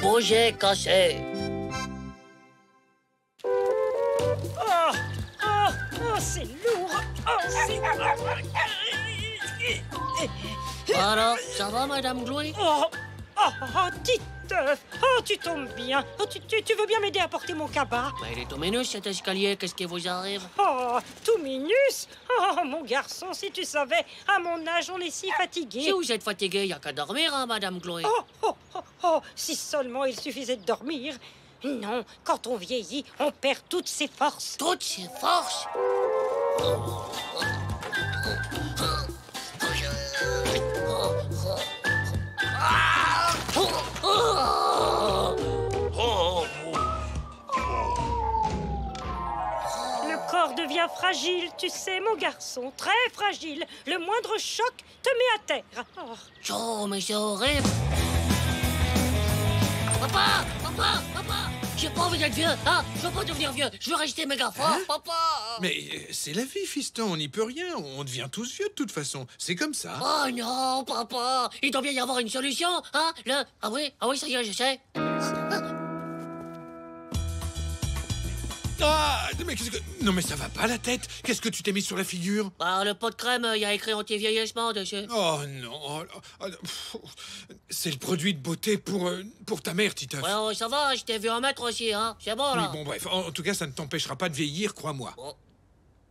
Bouger cassé. Oh, c'est lourd. Oh, c'est... Alors, ça va, Madame Gloué? Titeuf. Oh, tu tombes bien. Oh, tu veux bien m'aider à porter mon cabas? Mais il est tout minus, cet escalier. Qu'est-ce qui vous arrive? Oh, tout minus. Oh, mon garçon, si tu savais, à mon âge, on est si fatigué. Si vous êtes fatigué, il n'y a qu'à dormir, hein, Madame Gloué. Oh, si seulement il suffisait de dormir. Non, quand on vieillit, on perd toutes ses forces. Toutes ses forces? Le corps devient fragile, tu sais, mon garçon, très fragile. Le moindre choc te met à terre. Oh, mais c'est horrible. Papa! J'ai pas envie d'être vieux, hein? Je veux pas devenir vieux, je veux rester méga fort, papa! Mais c'est la vie, fiston, on n'y peut rien. On devient tous vieux de toute façon. C'est comme ça. Oh non, papa! Il doit bien y avoir une solution, hein? Ah oui, ça y est, je sais. Ah, mais qu'est-ce que... Non, mais ça va pas la tête. Qu'est-ce que tu t'es mis sur la figure? Bah, le pot de crème, il y a écrit anti-vieillissement dessus. Oh non. C'est le produit de beauté pour ta mère, Titeuf. Ouais, ça va, je t'ai vu en mettre aussi, hein? C'est bon, là. Oui, bon, bref. En tout cas, ça ne t'empêchera pas de vieillir, crois-moi. Bon.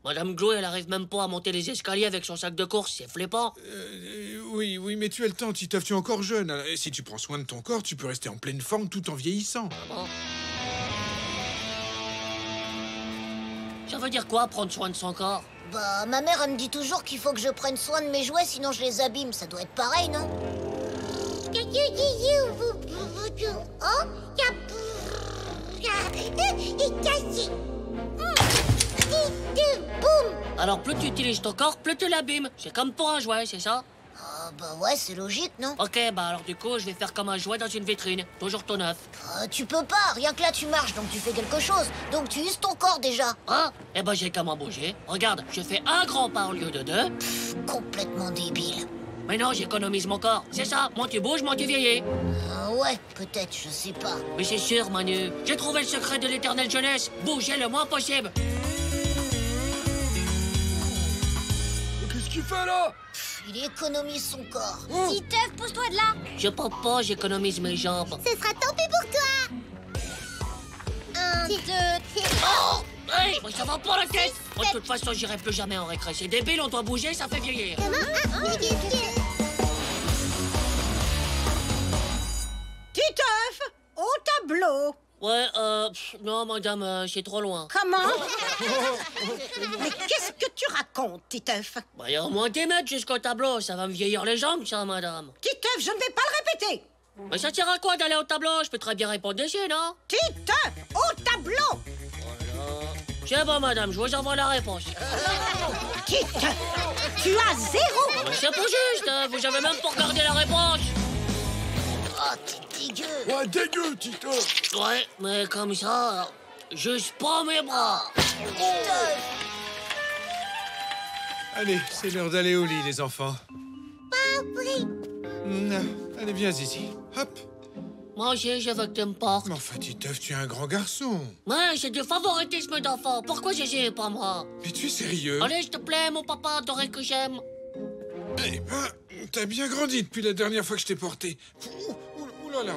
Madame Gloué, elle arrive même pas à monter les escaliers avec son sac de course, c'est flippant. Oui, mais tu as le temps, Titeuf, tu es encore jeune. Et si tu prends soin de ton corps, tu peux rester en pleine forme tout en vieillissant. Ah bon? Ça veut dire quoi, prendre soin de son corps? Bah, ma mère, elle me dit toujours qu'il faut que je prenne soin de mes jouets, sinon je les abîme. Ça doit être pareil, non? Alors, plus tu utilises ton corps, plus tu l'abîmes. C'est comme pour un jouet, c'est ça? Ah, bah ouais, c'est logique, non? Ok, bah alors du coup, je vais faire comme un jouet dans une vitrine. Toujours tout neuf. Tu peux pas, rien que là tu marches, donc tu fais quelque chose. Donc tu uses ton corps déjà. Hein? Eh ben, j'ai comment bouger. Regarde, je fais un grand pas au lieu de deux. Complètement débile. Mais non, j'économise mon corps. C'est ça, moins tu bouges, moins tu vieillis. Ouais, peut-être, je sais pas. Mais c'est sûr, Manu. J'ai trouvé le secret de l'éternelle jeunesse. Bouger le moins possible. Qu'est-ce qu'il fait là? Il économise son corps. Titeuf, pousse-toi de là. Je peux pas, j'économise mes jambes. Ce sera tant pis pour toi. 1, 2, 3... Oh! Hey, mais ça va pas la tête! Moi, de toute façon, j'irai plus jamais en récré. C'est débile, on doit bouger, ça fait vieillir. Titeuf, au tableau. Ouais, non, madame, c'est trop loin. Comment? Mais qu'est-ce que tu racontes, Titeuf? Bah, il y a au moins 10 mètres jusqu'au tableau. Ça va me vieillir les jambes, ça, madame. Titeuf, je ne vais pas le répéter. Mais ça tient à quoi d'aller au tableau? Je peux très bien répondre ici, non? Titeuf, au tableau. C'est bon, madame, je vous envoie la réponse. Titeuf, tu as 0. Mais c'est pas juste, hein. Vous avez même pas regardé la réponse. Oh, t'es dégueu. Ouais, dégueu, Titeuf. Ouais, mais comme ça, juste pas mes bras. Allez, c'est l'heure d'aller au lit, les enfants. Oui. Allez, viens ici. Hop. Moi aussi, je veux que tu me portes. Mais enfin, Titeuf, tu es un grand garçon. Ouais, c'est du favoritisme d'enfant. Pourquoi Gégé et pas moi? Mais tu es sérieux? Allez, s'il te plaît, mon papa adoré que j'aime. Eh ben, t'as bien grandi depuis la dernière fois que je t'ai porté. Ouh là là.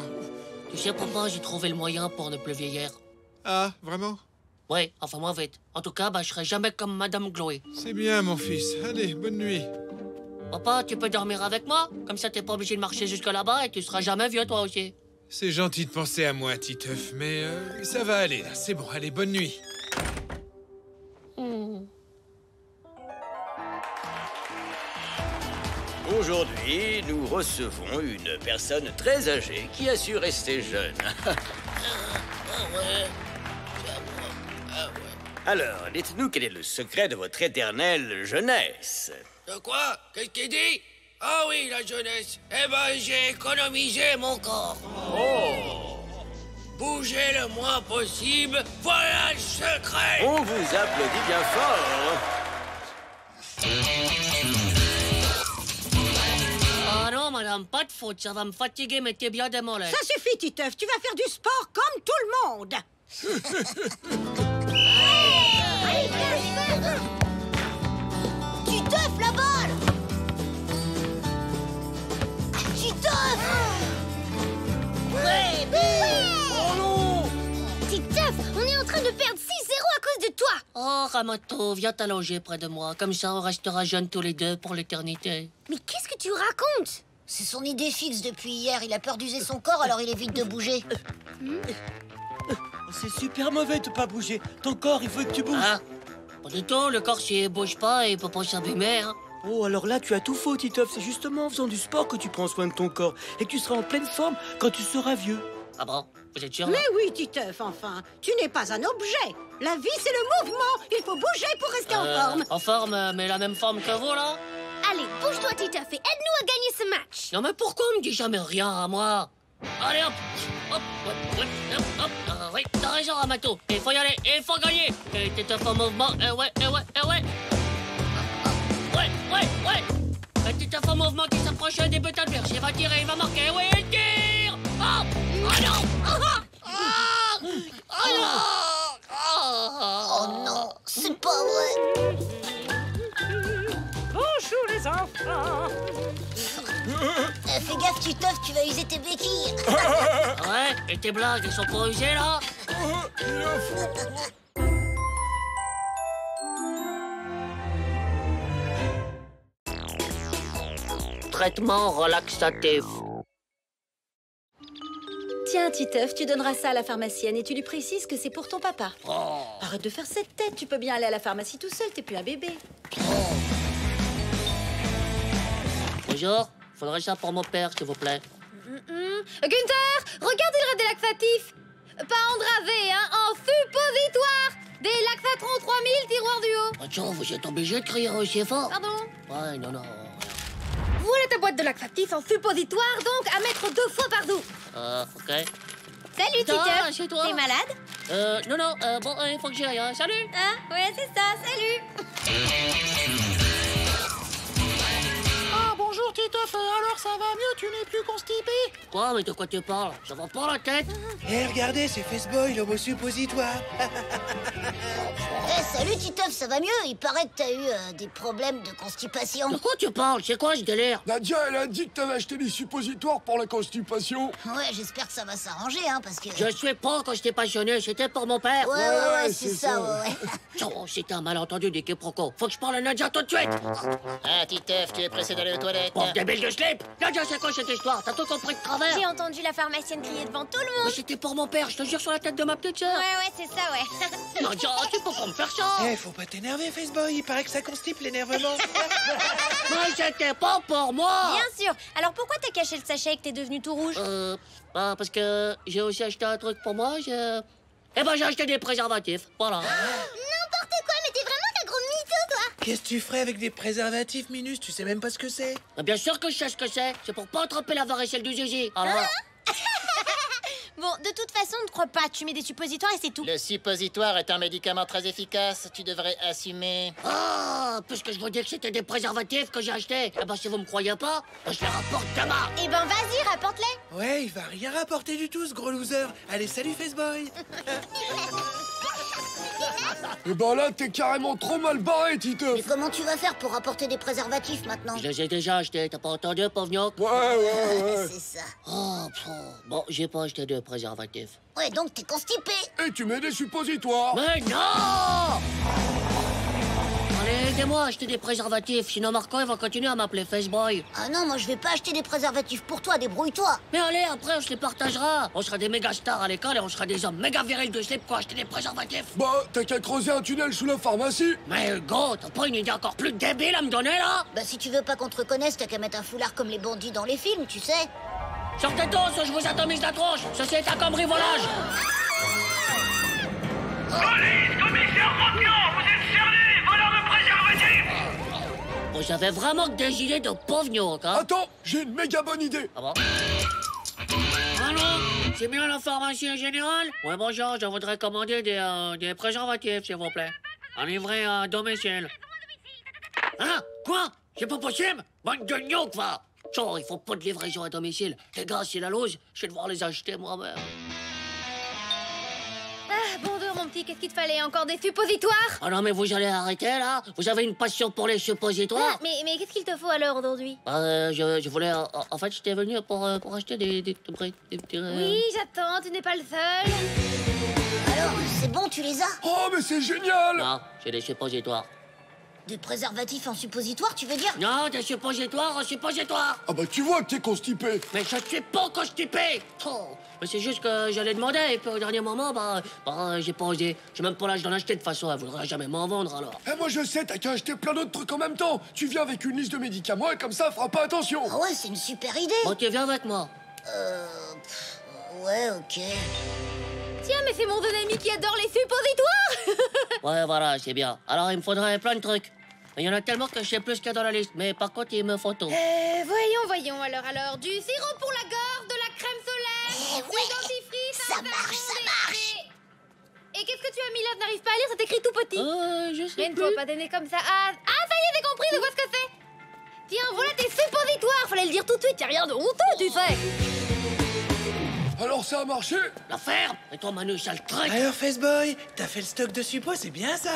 Tu sais, papa, j'ai trouvé le moyen pour ne plus vieillir. Ah, vraiment? Ouais, enfin, moi, vite. En tout cas, bah, je serai jamais comme Madame Gloué. C'est bien, mon fils. Allez, bonne nuit. Papa, tu peux dormir avec moi? Comme ça, t'es pas obligé de marcher jusque là-bas et tu seras jamais vieux, toi aussi. C'est gentil de penser à moi, Titeuf, mais ça va aller, là. C'est bon, allez, bonne nuit. Aujourd'hui, nous recevons une personne très âgée qui a su rester jeune. Alors, dites-nous quel est le secret de votre éternelle jeunesse? De quoi? Qu'est-ce qu'il dit? Ah oui, la jeunesse. Eh ben, j'ai économisé mon corps. Oh! Bougez le moins possible, voilà le secret. On vous applaudit bien fort. Ah non, madame. Madame, pas de faute, ça va me fatiguer, mais t'es bien démolé. Ça suffit, Titeuf, tu vas faire du sport comme tout le monde. Titeuf, la balle! Titeuf! Ouais, Oh non! Titeuf, on est en train de perdre 6-0 à cause de toi. Oh, Ramato, viens t'allonger près de moi. Comme ça, on restera jeunes tous les deux pour l'éternité. Mais qu'est-ce que tu racontes? c'est son idée fixe depuis hier. Il a peur d'user son corps, alors il évite de bouger. C'est super mauvais de pas bouger. Ton corps, il faut que tu bouges. Hein? Pas du tout, le corps, s'il bouge pas, il peut pas s'abîmer, hein. Oh, alors là, tu as tout faux, Titeuf. C'est justement en faisant du sport que tu prends soin de ton corps et que tu seras en pleine forme quand tu seras vieux. Ah bon? Vous êtes sûr? Mais oui, Titeuf, enfin, tu n'es pas un objet. La vie, c'est le mouvement. Il faut bouger pour rester en forme. En forme, mais la même forme que vous, là? Allez, bouge-toi, Titeuf, et aide-nous à gagner ce match. Non, mais pourquoi on me dit jamais rien à moi? Allez, hop! Hop, hop, hop, hop. Ah, oui, t'as raison, Ramato. Il faut y aller, il faut gagner. T'es en mouvement, ouais. T'es en mouvement qui s'approche des buts adverses. Il va tirer, il va marquer, oui, il tire! Oh! Oh non! Oh non! Oh non, c'est pas vrai. Bonjour, les enfants. Fais gaffe, Titeuf, tu vas user tes béquilles. Ouais, et tes blagues, elles sont pas usées, là? Il a fou. Traitement relaxatif. Tiens, Titeuf, tu donneras ça à la pharmacienne et tu lui précises que c'est pour ton papa. Oh. Arrête de faire cette tête, tu peux bien aller à la pharmacie tout seul, t'es plus un bébé. Bonjour, faudrait ça pour mon père, s'il vous plaît. Gunther, regarde le des laxatifs. Pas en dravé, hein, en suppositoire. Des Laxatron 3000, tiroir du haut. Attention, vous êtes obligé de crier aussi fort. Pardon? Ouais, non. Voilà ta boîte de laxatifs en suppositoire, donc à mettre 2 fois par jour. Ok. Salut, Toi, Titeuf. c'est toi. T'es malade? Non, bon, il faut que j'y aille, hein. Salut! Ah, ouais, c'est ça, salut. Ah, bonjour, Titeuf. Alors, ça va mieux? Tu n'es plus constipé? Quoi, mais de quoi tu parles? Ça va pas la tête? Eh, regardez, c'est Faceboy, l'homo suppositoire. Salut Titeuf, ça va mieux? Il paraît que t'as eu des problèmes de constipation. De quoi tu parles? C'est quoi ce délire? Nadia, elle a dit que t'avais acheté des suppositoires pour la constipation. Ouais, j'espère que ça va s'arranger, hein, parce que... Je suis pas passionné, c'était pour mon père. Ouais, c'est ça, ouais. Oh, c'est un malentendu des quiproquos. Faut que je parle à Nadia tout de suite. Ah, Titeuf, tu es pressé d'aller aux toilettes. Pauvre débile de slip! Nadia, c'est quoi cette histoire? T'as tout compris de travers? J'ai entendu la pharmacienne crier devant tout le monde. Mais c'était pour mon père, je te jure sur la tête de ma petite sœur. Ouais, c'est ça, ouais. Nadia, tu peux pas me faire ça. Eh, faut pas t'énerver, Faceboy, il paraît que ça constipe l'énervement. Mais c'était pas pour moi. Bien sûr. Alors pourquoi t'as caché le sachet et que t'es devenu tout rouge? Parce que j'ai aussi acheté un truc pour moi, Eh ben, j'ai acheté des préservatifs, voilà. N'importe quoi, mais t'es vraiment un gros mytho, toi. Qu'est-ce que tu ferais avec des préservatifs, Minus? Tu sais même pas ce que c'est. Mais bien sûr que je sais ce que c'est pour pas attraper la varicelle du zizi. Alors, Bon, de toute façon, ne crois pas. Tu mets des suppositoires et c'est tout. Le suppositoire est un médicament très efficace. Tu devrais assumer. puisque je vous dis que c'était des préservatifs que j'ai achetés, eh ben, si vous me croyez pas, je les rapporte demain. Eh ben, vas-y, rapporte-les. Ouais, il va rien rapporter du tout, ce gros loser. Allez, salut, Faceboy. Et ben là, t'es carrément trop mal barré, Titeuf. Mais comment tu vas faire pour apporter des préservatifs maintenant? Je les ai déjà achetés, t'as pas entendu, pauvre gnoc? Ouais. C'est ça. Bon, j'ai pas acheté de préservatifs. Ouais, donc t'es constipé. Et tu mets des suppositoires. Mais non! Allez, aidez-moi à acheter des préservatifs, sinon Marco il va continuer à m'appeler Faceboy. Ah non, moi je vais pas acheter des préservatifs pour toi, débrouille-toi. Mais allez, après on se les partagera. On sera des méga stars à l'école et on sera des hommes méga virils de slip pour acheter des préservatifs. Bah, t'as qu'à creuser un tunnel sous la pharmacie. Mais gros, t'as pas une idée encore plus débile à me donner là? Bah si tu veux pas qu'on te reconnaisse, t'as qu'à mettre un foulard comme les bandits dans les films, tu sais. Sortez tous, je vous atomise la tronche. Ceci est un cambriolage. Police, commissaire Roquenant, vous êtes cerné, voleur de préservatifs. Vous avez vraiment que des idées de pauvres gnocs, hein? Attends, j'ai une méga bonne idée. Ah bon? Allô? C'est bien la pharmacie générale? Ouais, bonjour, je voudrais commander des préservatifs, s'il vous plaît. En livrer à domicile. Hein? Quoi? C'est pas possible? Bande de gnocs, va! Genre, il faut pas de livraison à domicile. Les gars, c'est la loge, je vais devoir les acheter moi-même. Ah, bon deux, mon petit, qu'est-ce qu'il te fallait? Encore des suppositoires? Ah non, mais vous allez arrêter, là? Vous avez une passion pour les suppositoires? Mais qu'est-ce qu'il te faut alors aujourd'hui? Je voulais... En fait, j'étais venu pour acheter des petits... Oui, j'attends, tu n'es pas le seul. Alors, c'est bon, tu les as? Oh, mais c'est génial! Non, j'ai des suppositoires. Des préservatifs en suppositoire, tu veux dire? Non, des suppositoires en suppositoires. Ah bah tu vois que t'es constipé. Mais je suis pas constipé. Mais c'est juste que j'allais demander et puis au dernier moment, j'ai pas osé. J'ai même pas l'âge d'en acheter de toute façon, elle voudrait jamais m'en vendre alors. Eh moi je sais, t'as qu'à acheter plein d'autres trucs en même temps. Tu viens avec une liste de médicaments et comme ça, elle fera pas attention. Ah ouais, c'est une super idée. Bon, tu viens avec moi. Ouais, ok. Tiens, mais c'est mon ami qui adore les suppositoires. Ouais, voilà, c'est bien. Alors, il me faudrait plein de trucs. Il y en a tellement que je sais plus ce qu'il y a dans la liste. Mais par contre, il me faut tout. Voyons. Alors, du sirop pour la gorge, de la crème solaire, du dentifrice... Ça marche. Et qu'est-ce que tu as mis là? Je n'arrive pas à lire, c'est écrit tout petit. Je sais Mais ne sois pas donné comme ça. Ah, ça y est, j'ai compris, je vois ce que c'est. Tiens, voilà tes suppositoires. Fallait le dire tout de suite, y'a rien de honteux, tu sais. Alors ça a marché? La ferme. Et toi, Manu, sale truc. Alors, Faceboy, t'as fait le stock de suppos, c'est bien ça.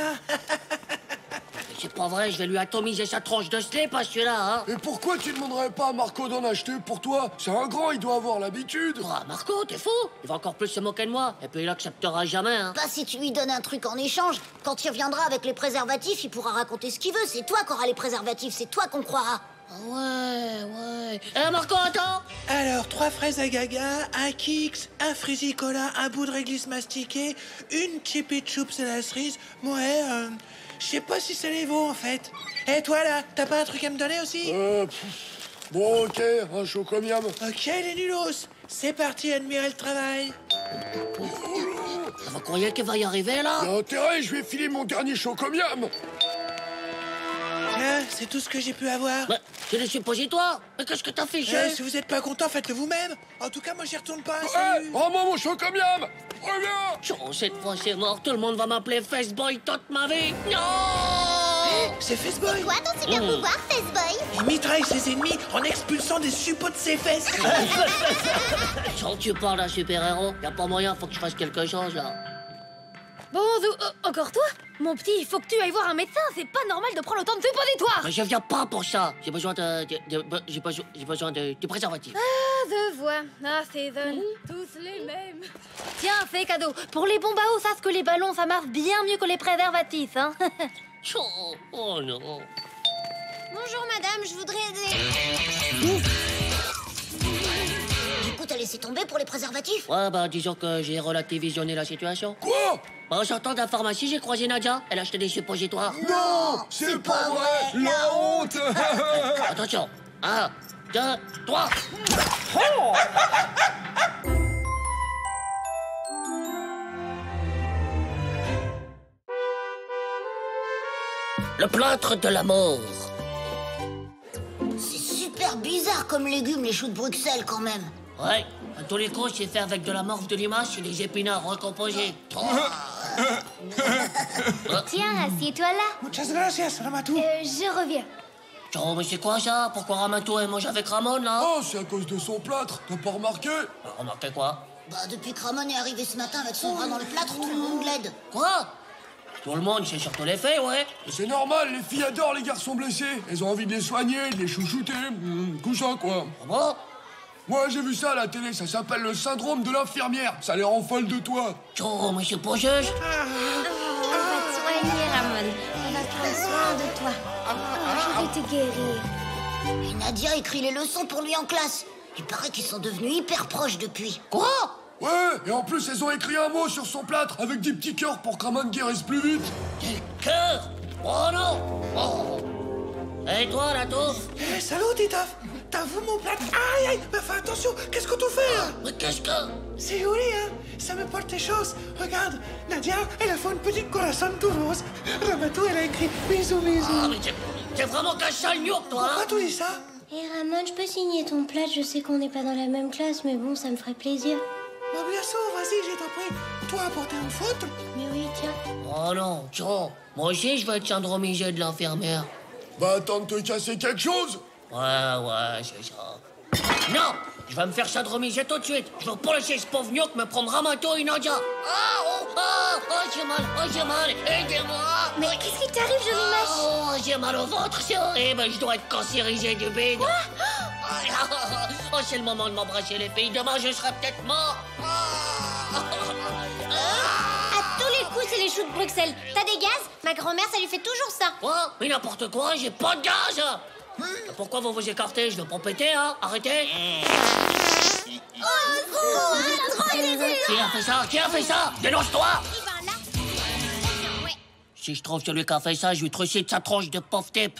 C'est pas vrai, je vais lui atomiser sa tranche de slip à celui-là, hein. Et pourquoi tu demanderais pas à Marco d'en acheter pour toi? C'est un grand, il doit avoir l'habitude. Ah, Marco, t'es fou. Il va encore plus se moquer de moi. Et puis il acceptera jamais, hein. Pas si tu lui donnes un truc en échange. Quand il reviendra avec les préservatifs, il pourra raconter ce qu'il veut. C'est toi qui auras les préservatifs, c'est toi qu'on croira. Ouais. Eh, Marco, attends. Alors, 3 fraises à gaga, un Kix, un Frisicola, un bout de réglisse mastiqué, une Chippy Choups à la cerise. Ouais, je sais pas si ça les vaut en fait. Et toi là, t'as pas un truc à me donner aussi? Bon, ok, un chocomiam. Ok, les nulos, c'est parti, admirer le travail. Vous croyez qu'il va y arriver, là? Y'a intérêt, je vais filer mon dernier chocomiam. Tiens, c'est tout ce que j'ai pu avoir. Mais c'est des suppositoires. Mais qu'est-ce que t'as fait, chef? Si vous êtes pas content, faites-le vous-même. En tout cas, moi j'y retourne pas. Rends-moi mon chocomiam. Reviens. Oh, cette fois c'est mort, tout le monde va m'appeler Faceboy toute ma vie. Non! C'est Faceboy. Quoi ton super pouvoir, Faceboy? Il mitraille ses ennemis en expulsant des suppos de ses fesses. Quand tu parles d'un super-héros, y a pas moyen, faut que je fasse quelque chose, là. Bon, encore toi? Mon petit, il faut que tu ailles voir un médecin. C'est pas normal de prendre autant de suppositoires. Mais je viens pas pour ça. J'ai besoin de préservatif. Ah, je vois. Ah, ces jeunes, tous les mêmes. Tiens, c'est cadeau. Pour les bombes à eau, sache que les ballons, ça marche bien mieux que les préservatifs, hein. Oh non. Bonjour madame, je voudrais Du coup, t'as laissé tomber pour les préservatifs? Ouais, disons que j'ai relativisionné la situation. Quoi? En sortant de la pharmacie, j'ai croisé Nadia. Elle a acheté des suppositoires. Non, c'est pas vrai. La honte. Attention. 1, 2, 3. Le plâtre de la mort. C'est super bizarre comme légumes, les choux de Bruxelles, quand même. Ouais, à tous les coups, c'est fait avec de la morve de limace et des épinards recomposés. Tiens, assieds-toi là. Muchas gracias, Ramatou. Je reviens. Oh, mais c'est quoi ça? Pourquoi Ramatou elle mange avec Ramon, là? Oh, c'est à cause de son plâtre. T'as pas remarqué? Remarquez quoi? Bah, depuis que Ramon est arrivé ce matin avec son bras dans le plâtre, tout le monde l'aide. Quoi? Tout le monde, c'est surtout les faits, ouais. C'est normal, les filles adorent les garçons blessés. Elles ont envie de les soigner, de les chouchouter. Tout ça, quoi. Ah bon? Moi, j'ai vu ça à la télé, ça s'appelle le syndrome de l'infirmière. Ça les rend folles de toi. Oh, mais c'est pas juste. On va te soigner, Ramon. On va prendre soin de toi. Je vais te guérir. Et Nadia écrit les leçons pour lui en classe. Il paraît qu'ils sont devenus hyper proches depuis. Quoi? Ouais, et en plus, elles ont écrit un mot sur son plâtre avec des petits cœurs pour que Ramon guérisse plus vite. Des cœurs? Oh non! Oh. Et toi, la touffe? Salut, Titoff. T'as vu mon plâtre? Aïe, mais fais attention, qu'est-ce que tu fais, hein? Mais qu'est-ce que... C'est joli, hein? Ça me porte des choses. Regarde, Nadia, elle a fait une petite corazon tout rose. Ramatou, elle a écrit bisous, bisous. Ah, mais t'es vraiment qu'un sale gnoc, toi, Pourquoi hein? tu dis ça? Et Ramon, je peux signer ton plâtre? Je sais qu'on n'est pas dans la même classe, mais bon, ça me ferait plaisir. Bah bien sûr, vas-y, j'ai t'en prie. Toi, apporter une faute? Mais oui, tiens. Oh non, tiens. Moi aussi, je vais être syndromisé de l'infirmière. Va attendre de te casser quelque chose. Ouais, c'est ça. Non, je vais me faire syndromiser tout de suite. Je vais pas laisser ce pauvre gnoc me prendre Ramato et Nadia. J'ai mal, aidez-moi. Mais qu'est-ce qui t'arrive, jolie mèche? J'ai mal au ventre, c'est horrible. Je dois être cancérisé du bide. C'est le moment de m'embrasser les filles. Demain, je serai peut-être mort. À tous les coups, c'est les choux de Bruxelles. T'as des gaz? Ma grand-mère, ça lui fait toujours ça. Quoi? Mais n'importe quoi, j'ai pas de gaz. Pourquoi vous vous écartez? Je veux pas péter, hein? Arrêtez. Qui a fait ça? Qui a fait ça? Dénonce-toi! Si je trouve celui qui a fait ça, je lui trucide sa tronche de pauvre type.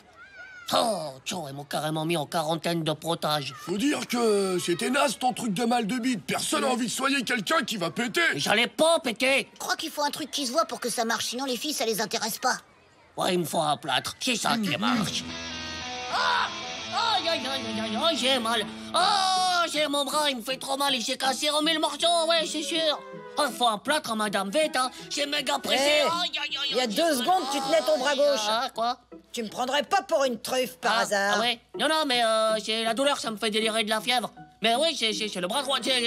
Oh, tiens, ils m'ont carrément mis en quarantaine de protage. Faut dire que c'était naze ton truc de mal de bite. Personne n'a envie de soigner quelqu'un qui va péter. J'allais pas péter. Je crois qu'il faut un truc qui se voit pour que ça marche, sinon les filles, ça les intéresse pas. Ouais, il me faut un plâtre. C'est ça qui marche. Aïe, j'ai mal. Oh, j'ai mon bras, il me fait trop mal. Il s'est cassé en 1000 morceaux, ouais, c'est sûr. Oh, faut un plâtre, madame, vite, hein. J'ai méga pressé. Il y a 2 secondes, tu tenais ton bras gauche. Ah, quoi? Tu me prendrais pas pour une truffe, par hasard. Ah ouais? Non, mais c'est la douleur, ça me fait délirer de la fièvre. Mais oui, c'est le bras droit, c'est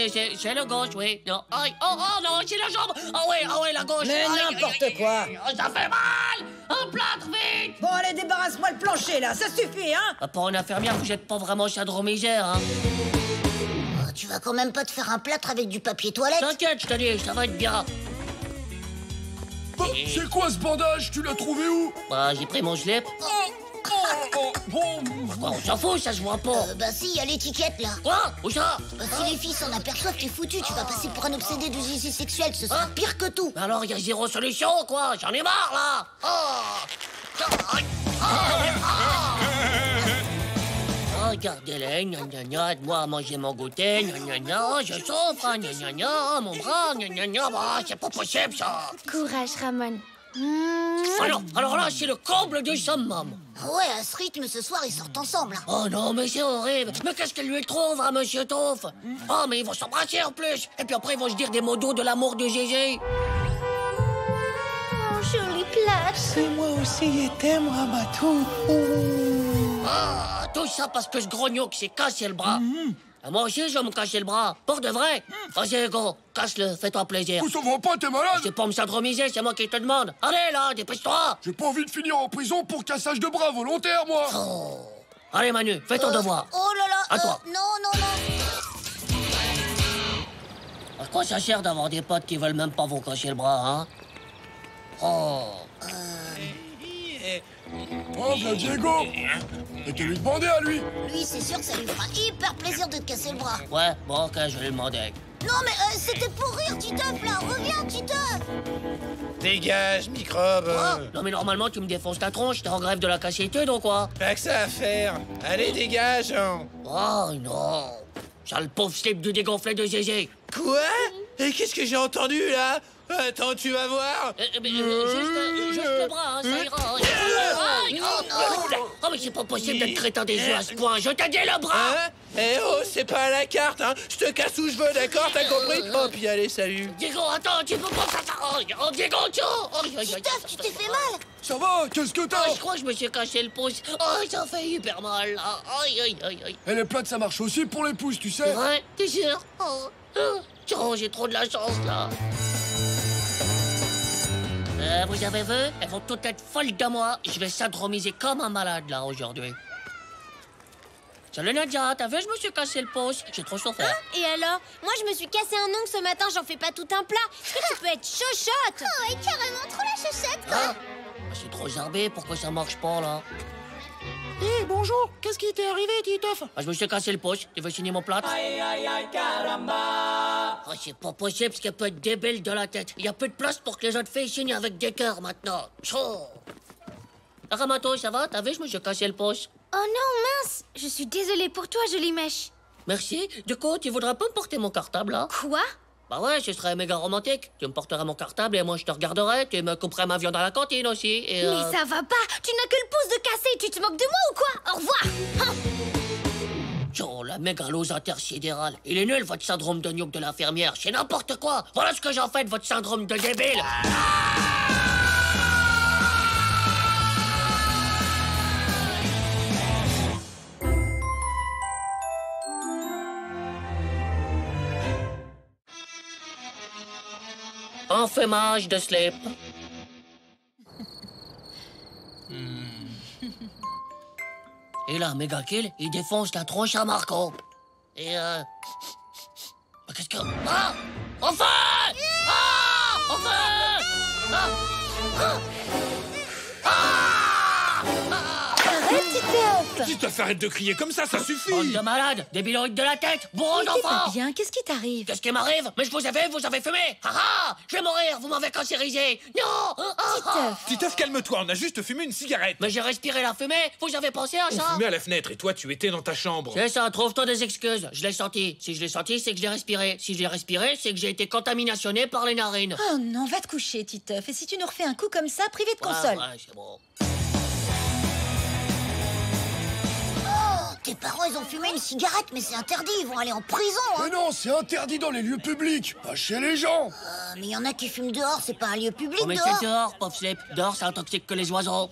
le gauche, oui. Non. Aïe, oh, non, c'est la jambe. Ah ouais, la gauche. Mais n'importe quoi. Ça fait mal. Un plâtre, vite. Bon, allez, débarrasse-moi le plancher, là. Ça suffit, hein. Pour une infirmière, vous êtes pas vraiment syndromisée, hein. Tu vas quand même pas te faire un plâtre avec du papier toilette? T'inquiète, je te dis, ça va être bien. C'est quoi ce bandage? Tu l'as trouvé où? Bah, j'ai pris mon slip. Quoi, on s'en fout, ça se voit pas. Bah si, il y a l'étiquette, là. Quoi? Où ça? Bah si les filles s'en aperçoivent, t'es foutu. Tu vas passer pour un obsédé du zizi sexuel. Ce sera pire que tout. Alors, il y a 0 solution, quoi. J'en ai marre, là. Regardez-les, gna aide-moi à manger mon goûter, gna je souffre, gna mon bras, gna c'est pas possible, ça. Courage, Ramon. Alors là, c'est le comble du summum. Ouais, à ce rythme, ce soir, ils sortent ensemble. Hein. Oh non, mais c'est horrible. Mais qu'est-ce qu'elle lui trouve, hein, monsieur Toff? Oh, mais ils vont s'embrasser en plus. Et puis après, ils vont se dire des mots doux de l'amour de Gégé. Oh, joli plâtre. C'est moi aussi, et t'aimes, Ramato. Ah, tout ça parce que ce grognon qui s'est cassé le bras. Moi aussi, je vais me casser le bras. Pour de vrai. Vas-y, go, casse-le, fais-toi plaisir. Ça va pas, t'es malade? C'est pour me syndromiser, c'est moi qui te demande. Allez, là, dépêche-toi. J'ai pas envie de finir en prison pour cassage de bras volontaire, moi. Oh. Allez, Manu, fais ton devoir. Oh là là. À toi. Non. À quoi ça sert d'avoir des potes qui veulent même pas vous casser le bras, hein? Oh. Oh, là, Diego. Et tu lui demander à lui. Lui, c'est sûr que ça lui fera hyper plaisir de te casser le bras. Ouais, bon, ok, je vais lui demander. Non, mais c'était pour rire, Titeuf, là. Reviens, Titeuf. Dégage, microbe. Non, mais normalement, tu me défonces ta tronche, t'es en grève de la cassité, donc quoi? Pas que ça à faire. Allez, dégage. Oh, non. Sale pauvre slip du dégonflé de Gégé. Quoi? Et qu'est-ce que j'ai entendu, là? Attends, tu vas voir. Juste le bras, hein, ça ira. Oh, mais c'est pas possible d'être crétin des yeux à ce point. Je t'ai dit le bras. Hein? Eh oh, c'est pas à la carte, hein. Je te casse où je veux, d'accord? T'as compris? Oh, puis allez, salut. Diego, attends, tu peux pas faire ça. Oh, Diego, Titeuf, tu t'es fait mal. Ça va? Qu'est-ce que t'as? Je crois que je me suis cassé le pouce. Oh, ça fait hyper mal, là. Aïe. Et les plates, ça marche aussi pour les pouces, tu sais. Ouais, t'es sûr? Oh, j'ai trop de la chance, là. Vous avez vu? Elles vont toutes être folles de moi. Je vais syndromiser comme un malade, là, aujourd'hui. Salut, Nadia. T'as vu, je me suis cassé le pouce. J'ai trop souffert. Et alors? Moi, je me suis cassé un ongle ce matin, j'en fais pas tout un plat. Est-ce que tu peux être chochotte? Oh, ouais, carrément trop la chochotte, quoi. C'est trop zarbé. Pourquoi ça marche pas, là? Hé, bonjour. Qu'est-ce qui t'est arrivé, Titeuf? Je me suis cassé le pouce. Tu veux signer mon plâtre? Aïe, caramba. Oh, c'est pas possible, parce qu'elle peut être débile de la tête. Il y a peu de place pour que les autres filles signent avec des cœurs, maintenant. Oh. Ramato, ça va? T'as vu, je me suis cassé le pouce. Oh non, mince. Je suis désolée pour toi, jolie mèche. Merci. Du coup, tu voudrais pas me porter mon cartable, là? Quoi? Bah ouais, ce serait méga romantique. Tu me porterais mon cartable et moi je te regarderais. Tu me couperais ma viande à la cantine aussi. Et Mais ça va pas. Tu n'as que le pouce de cassé. Tu te moques de moi ou quoi? Au revoir. Oh, la mégalose intersidérale. Il est nul, votre syndrome de gnoc de l'infirmière. C'est n'importe quoi. Voilà ce que j'en fais de votre syndrome de débile. enfumage de slip. Et là, Mega Kill, il défonce la tronche à Marco. Et qu'est-ce que... Ah! Enfin! Ah! Enfin! Ah! Ah! Arrête, Titeuf! Titeuf, arrête de crier comme ça suffit! Bande de malades, débiloïdes de la tête, bourreaux T'es pas d'enfants! bien, qu'est-ce qui t'arrive? Qu'est-ce qui m'arrive? Mais vous avez fumé! Ah ah! Je vais mourir, vous m'avez cancérisé! Non! Titeuf! Titeuf, calme-toi, on a juste fumé une cigarette. Mais j'ai respiré la fumée, vous avez pensé à On ça? fumait à la fenêtre et toi, tu étais dans ta chambre. C'est ça, trouve-toi des excuses. Je l'ai senti. Si je l'ai senti, c'est que je l'ai respiré. Si je l'ai respiré, c'est que j'ai été contaminationné par les narines. Oh non, va te coucher, Titeuf. Et si tu nous refais un coup comme ça, privé de console? Ouais, c'est bon. Tes parents, ils ont fumé une cigarette, mais c'est interdit, ils vont aller en prison, hein. Mais non, c'est interdit dans les lieux publics, pas chez les gens. Mais il y en a qui fument dehors, c'est pas un lieu public, Oh, mais dehors. c'est dehors, pauvre slip. Dehors, c'est un toxique que les oiseaux.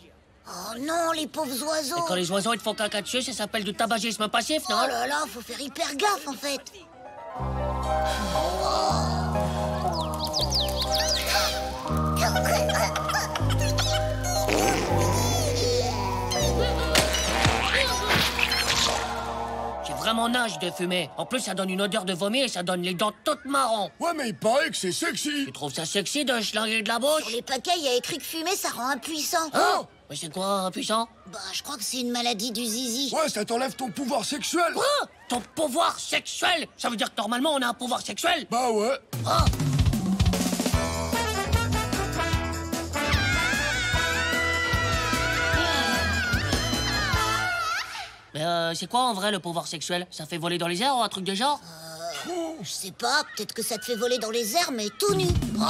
Oh non, les pauvres oiseaux. Et quand les oiseaux, ils te font caca dessus, ça s'appelle du tabagisme passif, non? Oh là là, faut faire hyper gaffe, en fait. J'ai vraiment nage de fumer. En plus, ça donne une odeur de vomi et ça donne les dents toutes marron. Ouais, mais il paraît que c'est sexy. Tu trouves ça sexy de schlinguer de la bouche? Sur les paquets, il y a écrit que fumer, ça rend impuissant. Hein? Mais c'est quoi, impuissant? Bah, je crois que c'est une maladie du zizi. Ouais, ça t'enlève ton pouvoir sexuel. Quoi? Ton pouvoir sexuel? Ça veut dire que normalement, on a un pouvoir sexuel? Bah ouais. Ah! Mais c'est quoi en vrai le pouvoir sexuel? Ça fait voler dans les airs ou un truc de genre? Je sais pas, peut-être que ça te fait voler dans les airs, mais tout nu. Oh!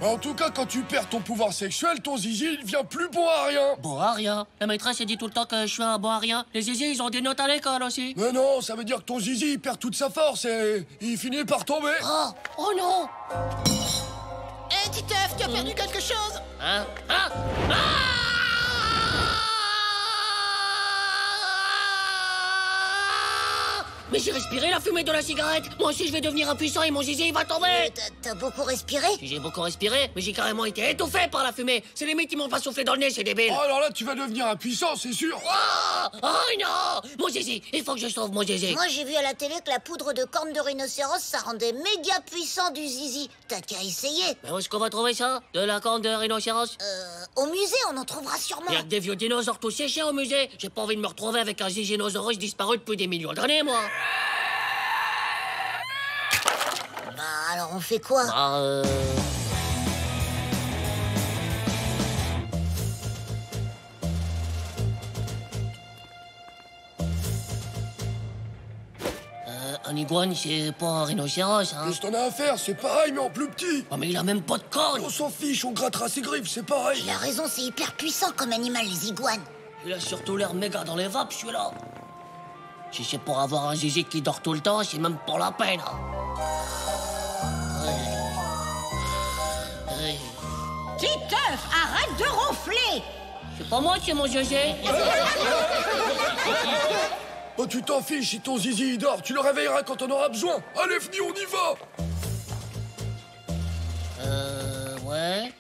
En tout cas, quand tu perds ton pouvoir sexuel, ton zizi, il devient plus bon à rien. Bon à rien. La maîtresse, elle dit tout le temps que je suis un bon à rien. Les zizi, ils ont des notes à l'école aussi. Mais non, ça veut dire que ton zizi, il perd toute sa force et il finit par tomber. Oh, oh non! Hé, Titeuf, tu as perdu quelque chose? Hein? Ah! Ah! Mais j'ai respiré la fumée de la cigarette. Moi aussi, je vais devenir impuissant et mon zizi, il va tomber. T'as beaucoup respiré? J'ai beaucoup respiré, mais j'ai carrément été étouffé par la fumée. C'est les mecs qui m'ont pas soufflé dans le nez, c'est débile. Oh, alors là, tu vas devenir impuissant, c'est sûr. Oh, oh non! Mon zizi, il faut que je sauve mon zizi. Moi, j'ai vu à la télé que la poudre de corne de rhinocéros, ça rendait méga puissant du zizi. T'as qu'à essayer. Mais où est-ce qu'on va trouver ça? De la corne de rhinocéros? Au musée, on en trouvera sûrement. Il y a que des vieux dinosaures tout séchés au musée. J'ai pas envie de me retrouver avec un zizinosaurus disparu depuis des millions d'années, moi. Bah, alors on fait quoi? Un iguane, c'est pas un rhinocéros, hein? Qu'est-ce que t'en as à faire? C'est pareil, mais en plus petit. Oh, mais il a même pas de corne. On s'en fiche, on grattera ses griffes, c'est pareil. Il a raison, c'est hyper puissant comme animal, les iguanes. Il a surtout l'air méga dans les vapes, celui-là. Si c'est pour avoir un zizi qui dort tout le temps, c'est même pour la peine. Titeuf, arrête de ronfler! C'est pas moi qui ai mon zizi. Oh, tu t'en fiches si ton zizi il dort, tu le réveilleras quand on aura besoin. Allez, venez, on y va. Ouais.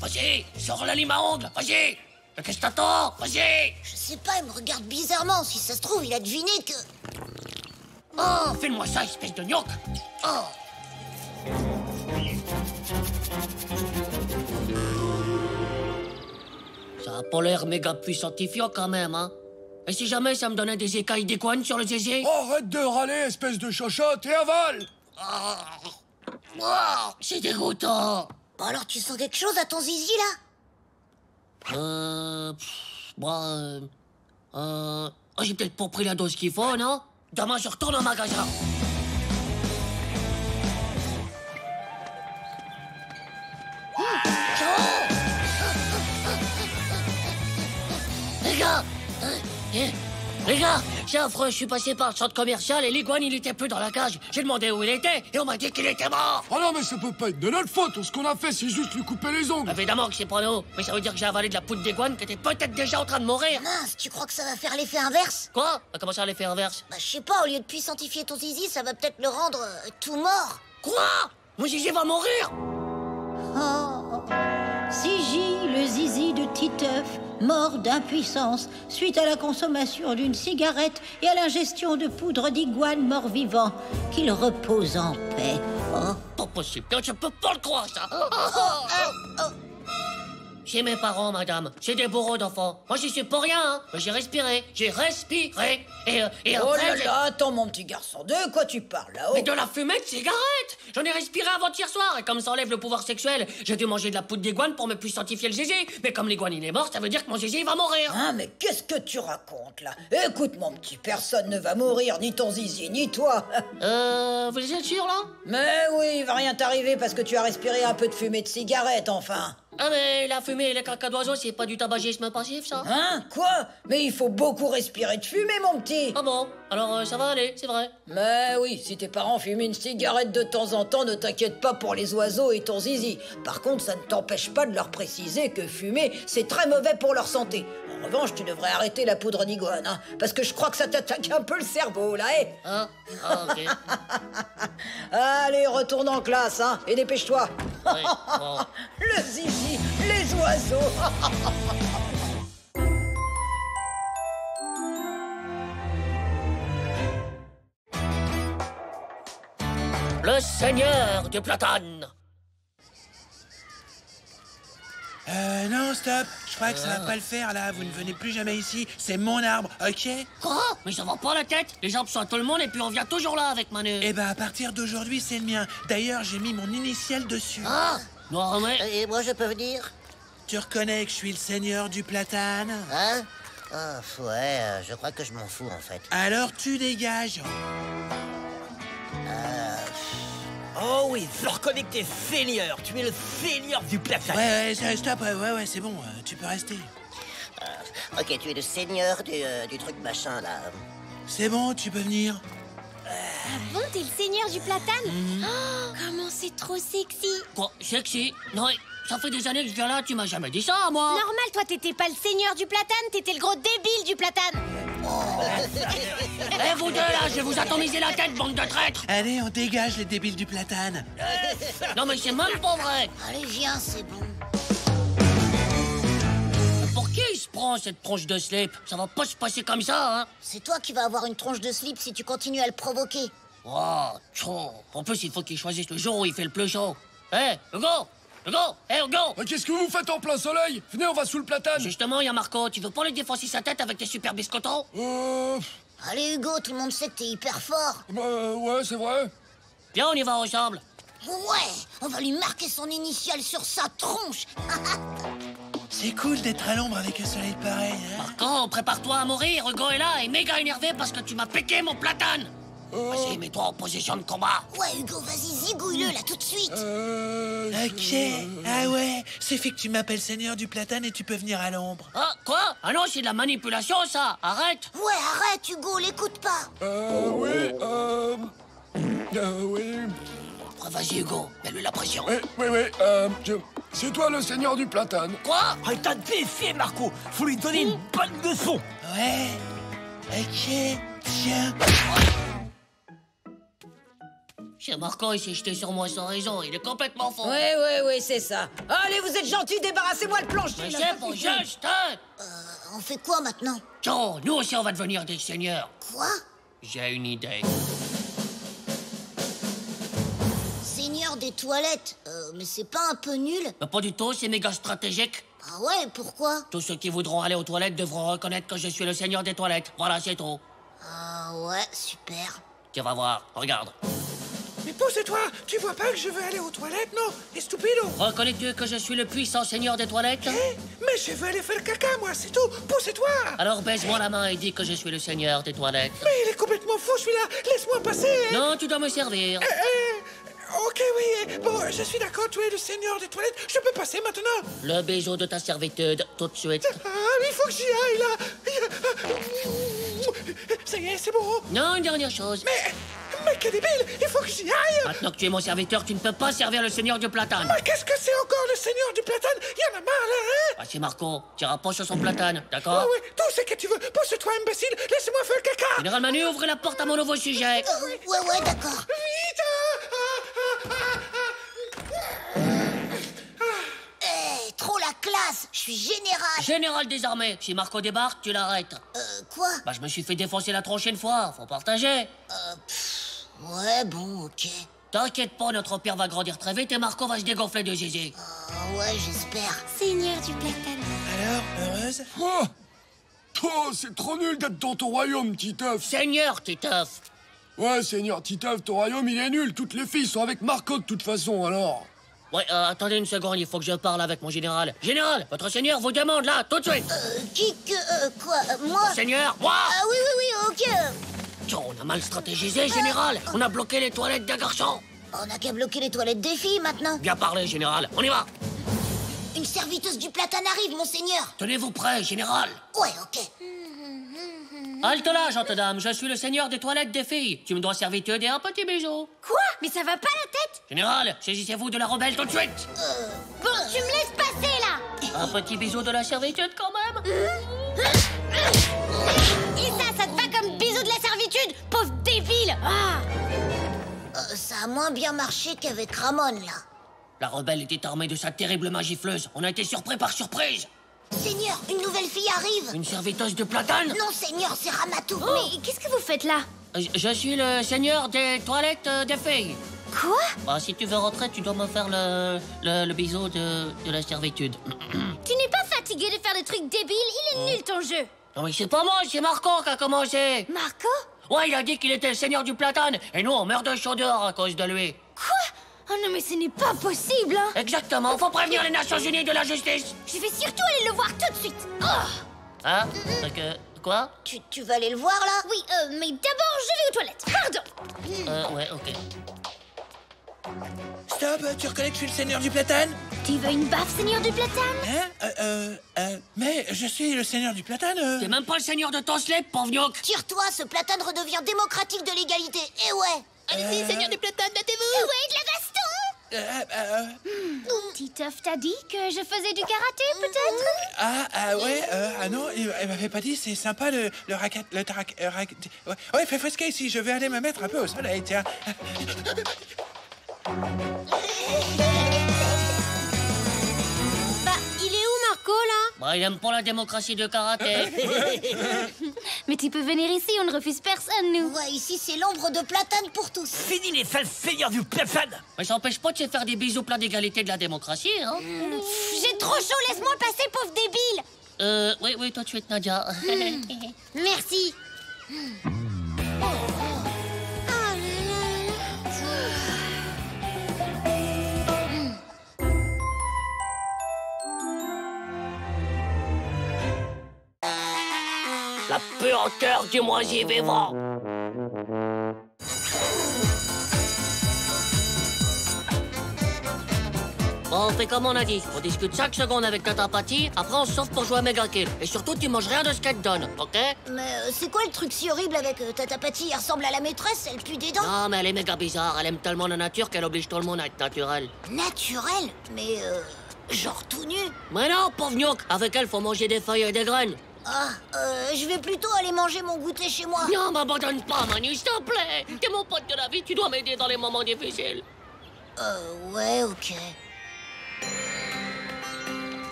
Vas-y, sors la lime à ongles, vas-y. Qu'est-ce que t'attends? Vas-y. Je sais pas, il me regarde bizarrement. Si ça se trouve, il a deviné que... Oh, fais-moi ça, espèce de gnoc. Oh. Ça a pas l'air méga puissantifiant quand même, hein. Et si jamais ça me donnait des écailles d'iguane sur le zizi? Oh, arrête de râler, espèce de chochotte, et avale. Oh, c'est dégoûtant. Bon, alors tu sens quelque chose à ton zizi, là? J'ai peut-être pas pris la dose qu'il faut, non? Demain, je retourne au magasin. Les gars! Les gars! ça, c'est affreux, je suis passé par le centre commercial et l'iguane, il était plus dans la cage. J'ai demandé où il était et on m'a dit qu'il était mort. Oh non, mais ça peut pas être de notre faute. Tout ce qu'on a fait, c'est juste lui couper les ongles. Évidemment que c'est pas nous, mais ça veut dire que j'ai avalé de la poudre d'iguane qui était peut-être déjà en train de mourir. Mince, tu crois que ça va faire l'effet inverse? Quoi? Comment ça, l'effet inverse? Bah, je sais pas, au lieu de puissentifier ton zizi, ça va peut-être le rendre tout mort. Quoi? Mon zizi va mourir? Oh. Zizi, le zizi de Titeuf, mort d'impuissance suite à la consommation d'une cigarette et à l'ingestion de poudre d'iguane mort-vivant. Qu'il repose en paix. Oh. Pas possible, je peux pas le croire, ça. C'est mes parents, madame. C'est des bourreaux d'enfants. Moi, j'y suis pour rien, hein. J'ai respiré. J'ai respiré. Et oh après, là là, attends, mon petit garçon. De quoi tu parles, là-haut? Mais de la fumée de cigarette. J'en ai respiré avant-hier soir. Et comme ça enlève le pouvoir sexuel, j'ai dû manger de la poudre d'iguane pour me puissentifier le zizi. Mais comme l'iguane, il est mort, ça veut dire que mon zizi va mourir. Hein, mais qu'est-ce que tu racontes, là? Écoute, mon petit, personne ne va mourir, ni ton zizi, ni toi. Vous êtes sûr, là? Mais oui, il va rien t'arriver parce que tu as respiré un peu de fumée de cigarette, enfin. Ah mais la fumée et les caca d'oiseaux, c'est pas du tabagisme passif, ça? Hein? Quoi? Mais il faut beaucoup respirer de fumée, mon petit. Ah bon? Alors ça va aller, c'est vrai. Mais oui, si tes parents fument une cigarette de temps en temps, ne t'inquiète pas pour les oiseaux et ton zizi. Par contre, ça ne t'empêche pas de leur préciser que fumer, c'est très mauvais pour leur santé. En revanche, tu devrais arrêter la poudre d'iguane, hein, parce que je crois que ça t'attaque un peu le cerveau, là, eh? Ah, ok. Allez, retourne en classe, hein, et dépêche-toi. Oui, bon. Le zizi, les oiseaux. Le seigneur du platane. Non, stop. Je crois que ça va pas le faire, là. Vous ne venez plus jamais ici. C'est mon arbre, ok? Quoi? Mais ça va pas la tête. Les arbres sont à tout le monde et puis on vient toujours là avec Manu. Eh ben, à partir d'aujourd'hui, c'est le mien. D'ailleurs, j'ai mis mon initiale dessus. Ah! Non, mais... Et moi, je peux venir? Tu reconnais que je suis le seigneur du platane? Hein? Ah, ouais, je crois que je m'en fous, en fait. Alors, tu dégages. Oh oui, je reconnais que t'es seigneur. Tu es le seigneur du platane. Ouais, stop. Ouais, c'est bon. Tu peux rester. Ok, tu es le seigneur du truc machin, là. C'est bon, tu peux venir. Ah bon, t'es le seigneur du platane? Oh, comment c'est trop sexy. Quoi? Sexy? Non, ça fait des années que je viens là, tu m'as jamais dit ça, moi. Normal, toi, t'étais pas le seigneur du platane, t'étais le gros débile du platane. Eh, vous deux, là, je vais vous atomiser la tête, bande de traîtres. Allez, on dégage les débiles du platane. Non, mais c'est même pas vrai. Allez, viens, c'est bon. Pour qui il se prend, cette tronche de slip? Ça va pas se passer comme ça, hein. C'est toi qui vas avoir une tronche de slip si tu continues à le provoquer. Oh, chaud. En plus, il faut qu'il choisisse le jour où il fait le plus chaud. Eh, Hugo! Hugo! Eh, Hugo! Mais qu'est-ce que vous faites en plein soleil? Venez, on va sous le platane. Justement, il y a Marco. Tu veux pas lui défoncer sa tête avec tes super biscottons? Allez, Hugo, tout le monde sait que t'es hyper fort. Ouais, c'est vrai. Viens, on y va ensemble. Ouais, on va lui marquer son initiale sur sa tronche. C'est cool d'être à l'ombre avec un soleil pareil, hein? Marco, prépare-toi à mourir. Hugo est là et méga énervé parce que tu m'as piqué mon platane. Vas-y, mets-toi en position de combat. Ouais, Hugo, vas-y, zigouille-le, là, tout de suite. Ok. Ah ouais, c'est fait que tu m'appelles seigneur du platane et tu peux venir à l'ombre. Ah, quoi? Ah non, c'est de la manipulation, ça. Arrête. Ouais, arrête, Hugo, l'écoute pas. Oui. Vas-y, Hugo, mets-lui la pression. Oui, c'est toi le seigneur du platane. Quoi? Il t'a défié, Marco. Faut lui donner une bonne leçon. Ouais. Ok, tiens. C'est Marco, il s'est jeté sur moi sans raison. Il est complètement faux. Ouais, c'est ça. Allez, vous êtes gentils, débarrassez-moi le plancher. Mais là, c'est pour juste. On fait quoi maintenant? Tiens, nous aussi, on va devenir des seigneurs. Quoi? J'ai une idée. Seigneur des toilettes, mais c'est pas un peu nul? Pas du tout, c'est méga stratégique. Ah ouais, pourquoi? Tous ceux qui voudront aller aux toilettes devront reconnaître que je suis le seigneur des toilettes. Voilà, c'est tout. Ah ouais, super. Tu vas voir, regarde. Mais pousse-toi. Tu vois pas que je veux aller aux toilettes, non? Et stupido. Reconnais-tu que je suis le puissant seigneur des toilettes? Mais je veux aller faire caca, moi, c'est tout. Pousse-toi. Alors baise-moi la main et dis que je suis le seigneur des toilettes. Mais il est complètement fou, celui-là. Laisse-moi passer. Non, tu dois me servir. Ok, oui. Bon, je suis d'accord, tu es le seigneur des toilettes. Je peux passer maintenant. Le bijou de ta servitude, tout de suite. Ah, il faut que j'y aille, là. Ça y est, c'est bon. Non, une dernière chose. Mais quel débile, il faut que j'y aille. Maintenant que tu es mon serviteur, tu ne peux pas servir le seigneur du platane. Mais qu'est-ce que c'est encore le seigneur du platane? Il y en a marre, là, hein? Voici Marco, tu iras pas sur son platane, d'accord? Oui, tout ce que tu veux. Pousse-toi, imbécile, laisse-moi faire caca. Général Manu, ouvrez la porte à mon nouveau sujet. Ouais, d'accord. Vite. Trop la classe. Je suis général. Général des armées, si Marco débarque, tu l'arrêtes. Quoi? Bah, je me suis fait défoncer la tronche une fois, faut partager. Ouais, bon, ok. T'inquiète pas, notre empire va grandir très vite et Marco va se dégonfler de zizi. Ouais, j'espère. Seigneur du platane. Alors, heureuse? Oh, c'est trop nul d'être dans ton royaume, Titeuf. Seigneur Titeuf. Ouais, Seigneur Titeuf, ton royaume, il est nul. Toutes les filles sont avec Marco de toute façon, alors. Ouais, attendez une seconde, il faut que je parle avec mon général. Général, votre seigneur vous demande là, tout de suite. Quoi? Moi? Seigneur, moi. Ah oui, ok. Tiens, on a mal stratégisé, général. On a bloqué les toilettes des garçons. On n'a qu'à bloquer les toilettes des filles, maintenant. Bien parlé, général. On y va. Une serviteuse du platane arrive, monseigneur. Tenez-vous prêt, général. Ouais, ok. Halte là, gentes dames, je suis le seigneur des toilettes des filles. Tu me dois servitude et un petit bisou. Quoi? Mais ça va pas la tête? Général, saisissez-vous de la rebelle tout de suite. Bon, tu me laisses passer, là. Un petit bisou de la servitude, quand même. Et ça te va comme bisou de la servitude, pauvre débile. Ça a moins bien marché qu'avec Ramon, là. La rebelle était armée de sa terrible main gifleuse. On a été surpris par surprise. Seigneur, une nouvelle fille arrive. Une serviteuse de platane? Non, Seigneur, c'est Ramatou. Mais qu'est-ce que vous faites là? Je suis le seigneur des toilettes des filles. Quoi? Bah, si tu veux rentrer, tu dois me faire le bisou de la servitude. Tu n'es pas fatigué de faire des trucs débiles? Il est nul ton jeu. Non mais c'est pas moi, c'est Marco qui a commencé. Marco? Ouais, il a dit qu'il était le seigneur du platane. Et nous, on meurt de chaud dehors à cause de lui. Quoi? Oh non, mais ce n'est pas possible, hein. Exactement, faut prévenir les Nations Unies de la justice. Je vais surtout aller le voir tout de suite. Hein? Quoi? Tu vas aller le voir, là? Oui, mais d'abord, je vais aux toilettes. Pardon. Ouais, ok. Stop, tu reconnais que je suis le seigneur du platane? Tu veux une baffe, seigneur du platane? Mais je suis le seigneur du platane. T'es même pas le seigneur de ton slip, pauvre gnoc. Tire-toi, ce platane redevient démocratique de l'égalité. Eh ouais. Allez-y, seigneur du platane, battez-vous. Ouais, de la baston. Titeuf t'a dit que je faisais du karaté, peut-être? Non, elle m'avait pas dit, c'est sympa le racket, ouais, fais fresquer ici, je vais aller me mettre un peu au soleil, tiens. Bah, il est où, Marco, là? Bah, il aime pas la démocratie de karaté. Mais tu peux venir ici, on ne refuse personne, nous. Ouais, ici, c'est l'ombre de platane pour tous. Fini les sales seigneurs du platane. Mais ça empêche pas de se faire des bisous plein d'égalité de la démocratie, hein. J'ai trop chaud, laisse-moi passer, pauvre débile. Oui, tout de suite, Nadia. Merci. La puanteur du moisi vivant. Bon, on fait comme on a dit. On discute 5 secondes avec Tata Patty, après on se sauve pour jouer à Mega Kill. Et surtout, tu manges rien de ce qu'elle te donne, ok? Mais c'est quoi le truc si horrible avec Tata Patty? Elle ressemble à la maîtresse, elle pue des dents. Non, mais elle est méga bizarre. Elle aime tellement la nature qu'elle oblige tout le monde à être naturel. Naturel? Mais genre tout nu? Mais non, pauvre gnoc. Avec elle, faut manger des feuilles et des graines. Je vais plutôt aller manger mon goûter chez moi. Non, m'abandonne pas, Manu, s'il te plaît. T'es mon pote de la vie, tu dois m'aider dans les moments difficiles. Ouais, ok.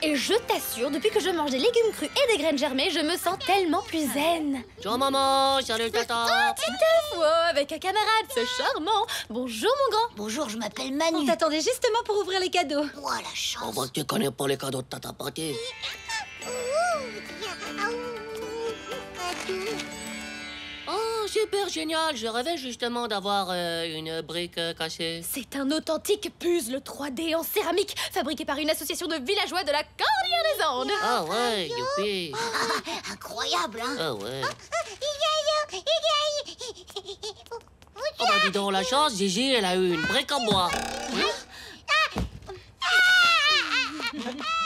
Et je t'assure, depuis que je mange des légumes crus et des graines germées, je me sens tellement plus zen. Ciao maman, salut tata. Oh, Titeuf, wow, avec un camarade, c'est charmant. Bonjour mon grand. Bonjour, je m'appelle Manu. On t'attendait justement pour ouvrir les cadeaux. Oh, la chance. On voit que tu connais pas les cadeaux de Tata Patty. Oh, super génial. Je rêvais justement d'avoir une brique cassée. C'est un authentique puzzle 3D en céramique, fabriqué par une association de villageois de la Cordillère des Andes. Ah ouais, youpi. Incroyable, hein. Ah ouais. Oh bah dis donc, la chance, Gigi, elle a eu une brique en bois.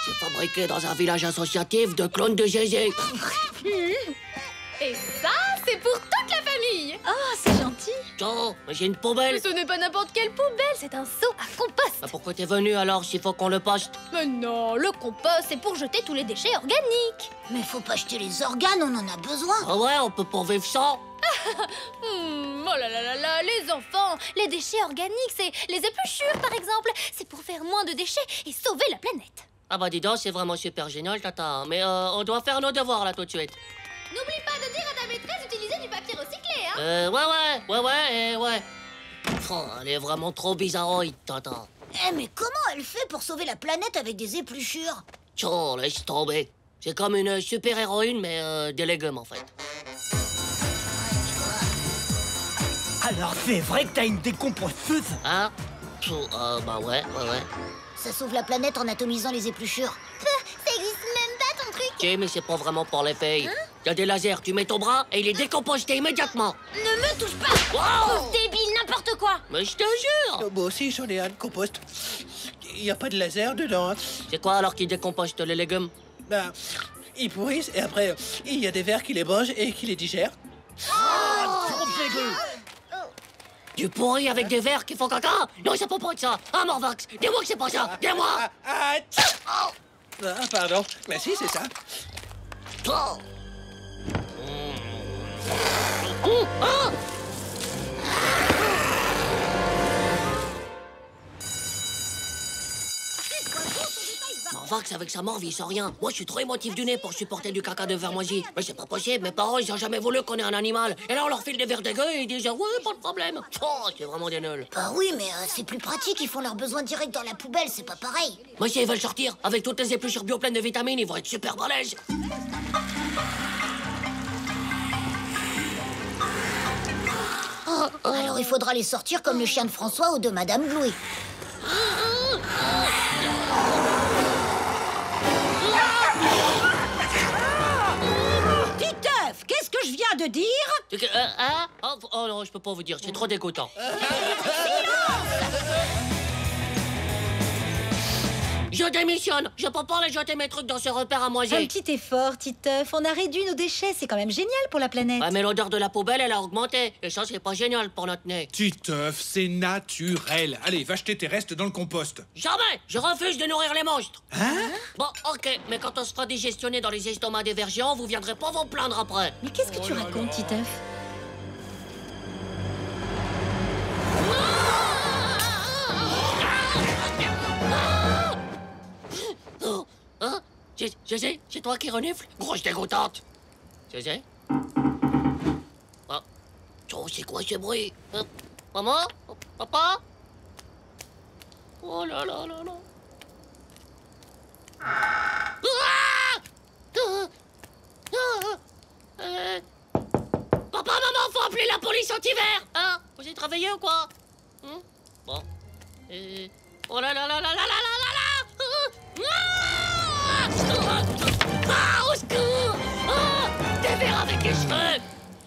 C'est fabriqué dans un village associatif de clones de Gégé. Et ça, c'est seau. Mais j'ai une poubelle. Mais ce n'est pas n'importe quelle poubelle, c'est un seau à compost. Bah pourquoi t'es venu alors s'il faut qu'on le poste? Mais non, le compost, c'est pour jeter tous les déchets organiques. Mais faut pas jeter les organes, on en a besoin. Ah ouais, on peut pas vivre sans. Oh là là là là, les enfants, les déchets organiques, c'est les épluchures par exemple. C'est pour faire moins de déchets et sauver la planète. Ah bah dis donc, c'est vraiment super génial, Tata. Mais on doit faire nos devoirs là tout de suite. N'oublie pas de dire à ta maîtresse d'utiliser du papier recyclé, hein. Ouais. Oh, elle est vraiment trop bizarroïde, Tata. Eh mais comment elle fait pour sauver la planète avec des épluchures? Oh, laisse tomber. C'est comme une super-héroïne, mais des légumes en fait. Alors c'est vrai que t'as une décomposteuse? Hein? Bah ouais. Ça sauve la planète en atomisant les épluchures. Ça existe même pas ton truc. Ok, mais c'est pas vraiment pour les filles. Y a des lasers, tu mets ton bras et il est décomposté immédiatement. Ne me touche pas. Wow! Débile, n'importe quoi. Mais je te jure! Moi aussi, j'en ai un de compost. Il n'y a pas de laser dedans. Hein. C'est quoi alors qui décomposte les légumes? Bah, ils pourrissent et après, il y a des vers qui les mangent et qui les digèrent. Trop dégueu! Du pourri avec des vers qui font caca? Non, c'est pas pour ça. Ah, Morvax, dis-moi que c'est pas ça. Dis-moi! Ah, pardon. Mais si, c'est ça. Oh. Morvax, avec sa morve, il sent rien. Moi, je suis trop émotif du nez pour supporter du caca de vermoisi. Mais c'est pas possible, mes parents, ils ont jamais voulu qu'on ait un animal. Et là, on leur file des vers dégueux et ils disent ouais, pas de problème. Oh, c'est vraiment des nuls. Bah oui, mais c'est plus pratique, ils font leurs besoins directs dans la poubelle, c'est pas pareil. Moi, si ils veulent sortir, avec toutes les épluchures bio pleines de vitamines, ils vont être super balèzes. Alors il faudra les sortir comme le chien de François ou de Madame Blouet. Titeuf, qu'est-ce que je viens de dire? Oh non, je peux pas vous dire, c'est trop dégoûtant. Je démissionne. Je peux pas aller jeter mes trucs dans ce repère à moisi. Un petit effort, Titeuf. On a réduit nos déchets. C'est quand même génial pour la planète. Ouais, mais l'odeur de la poubelle, elle a augmenté. Et ça, c'est pas génial pour notre nez. Titeuf, c'est naturel. Allez, va jeter tes restes dans le compost. Jamais. Je refuse de nourrir les monstres. Hein? Bon, ok. Mais quand on sera digestionné dans les estomacs des vers géants, vous viendrez pas vous plaindre après. Mais qu'est-ce que tu racontes, Titeuf? Hein? C'est toi qui renifle? Grosse dégoûtante. C'est Oh, c'est quoi ce bruit? Maman? Papa? Oh là là là là. Papa, maman, faut appeler la police anti-verre. Hein? Vous avez travaillé ou quoi? Bon. Oh là là là là là là là là. Ah, au secours! Ah, des vers avec les cheveux!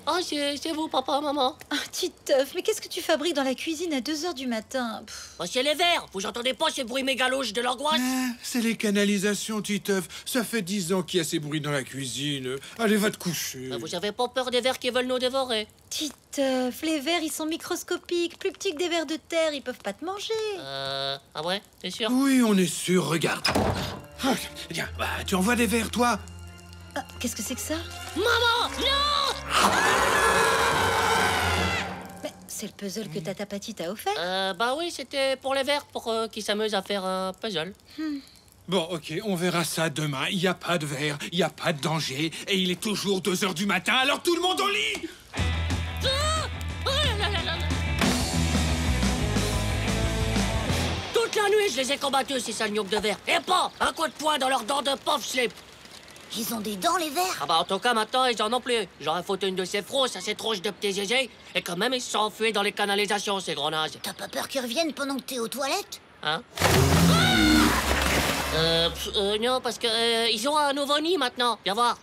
Ah, c'est vous, papa, maman? Ah, Titeuf, mais qu'est-ce que tu fabriques dans la cuisine à 2 h du matin? Ah, c'est les vers! Vous entendez pas ces bruits mégalouches de l'angoisse? Ah, c'est les canalisations, Titeuf. Ça fait 10 ans qu'il y a ces bruits dans la cuisine. Allez, va te coucher. Vous avez pas peur des vers qui veulent nous dévorer? Titeuf, les vers, ils sont microscopiques, plus petits que des vers de terre, ils peuvent pas te manger. Ah ouais? T'es sûr? Oui, on est sûr, regarde. Tiens, bah, tu envoies des vers, toi? Ah, qu'est-ce que c'est que ça? Maman! Non! Mais c'est le puzzle que Tata Patty t'a offert? Bah oui, c'était pour les vers, pour qu'ils s'amusent à faire un puzzle. Bon, ok, on verra ça demain. Il n'y a pas de vers, il n'y a pas de danger. Et il est toujours 2 h du matin, alors tout le monde au lit! Toute la nuit, je les ai combattus, ces sales gnocchs de verre. Et pas un coup de poing dans leurs dents de pauvre slip. Ils ont des dents, les vers? Ah bah en tout cas, maintenant, ils en ont plus. J'aurais foutu une de ces frosses à ces tronches de petits zézés. Et quand même, ils se sont enfuis dans les canalisations, ces gros nazes. T'as pas peur qu'ils reviennent pendant que t'es aux toilettes? Hein? Non, parce que ils ont un nouveau nid maintenant. Viens voir.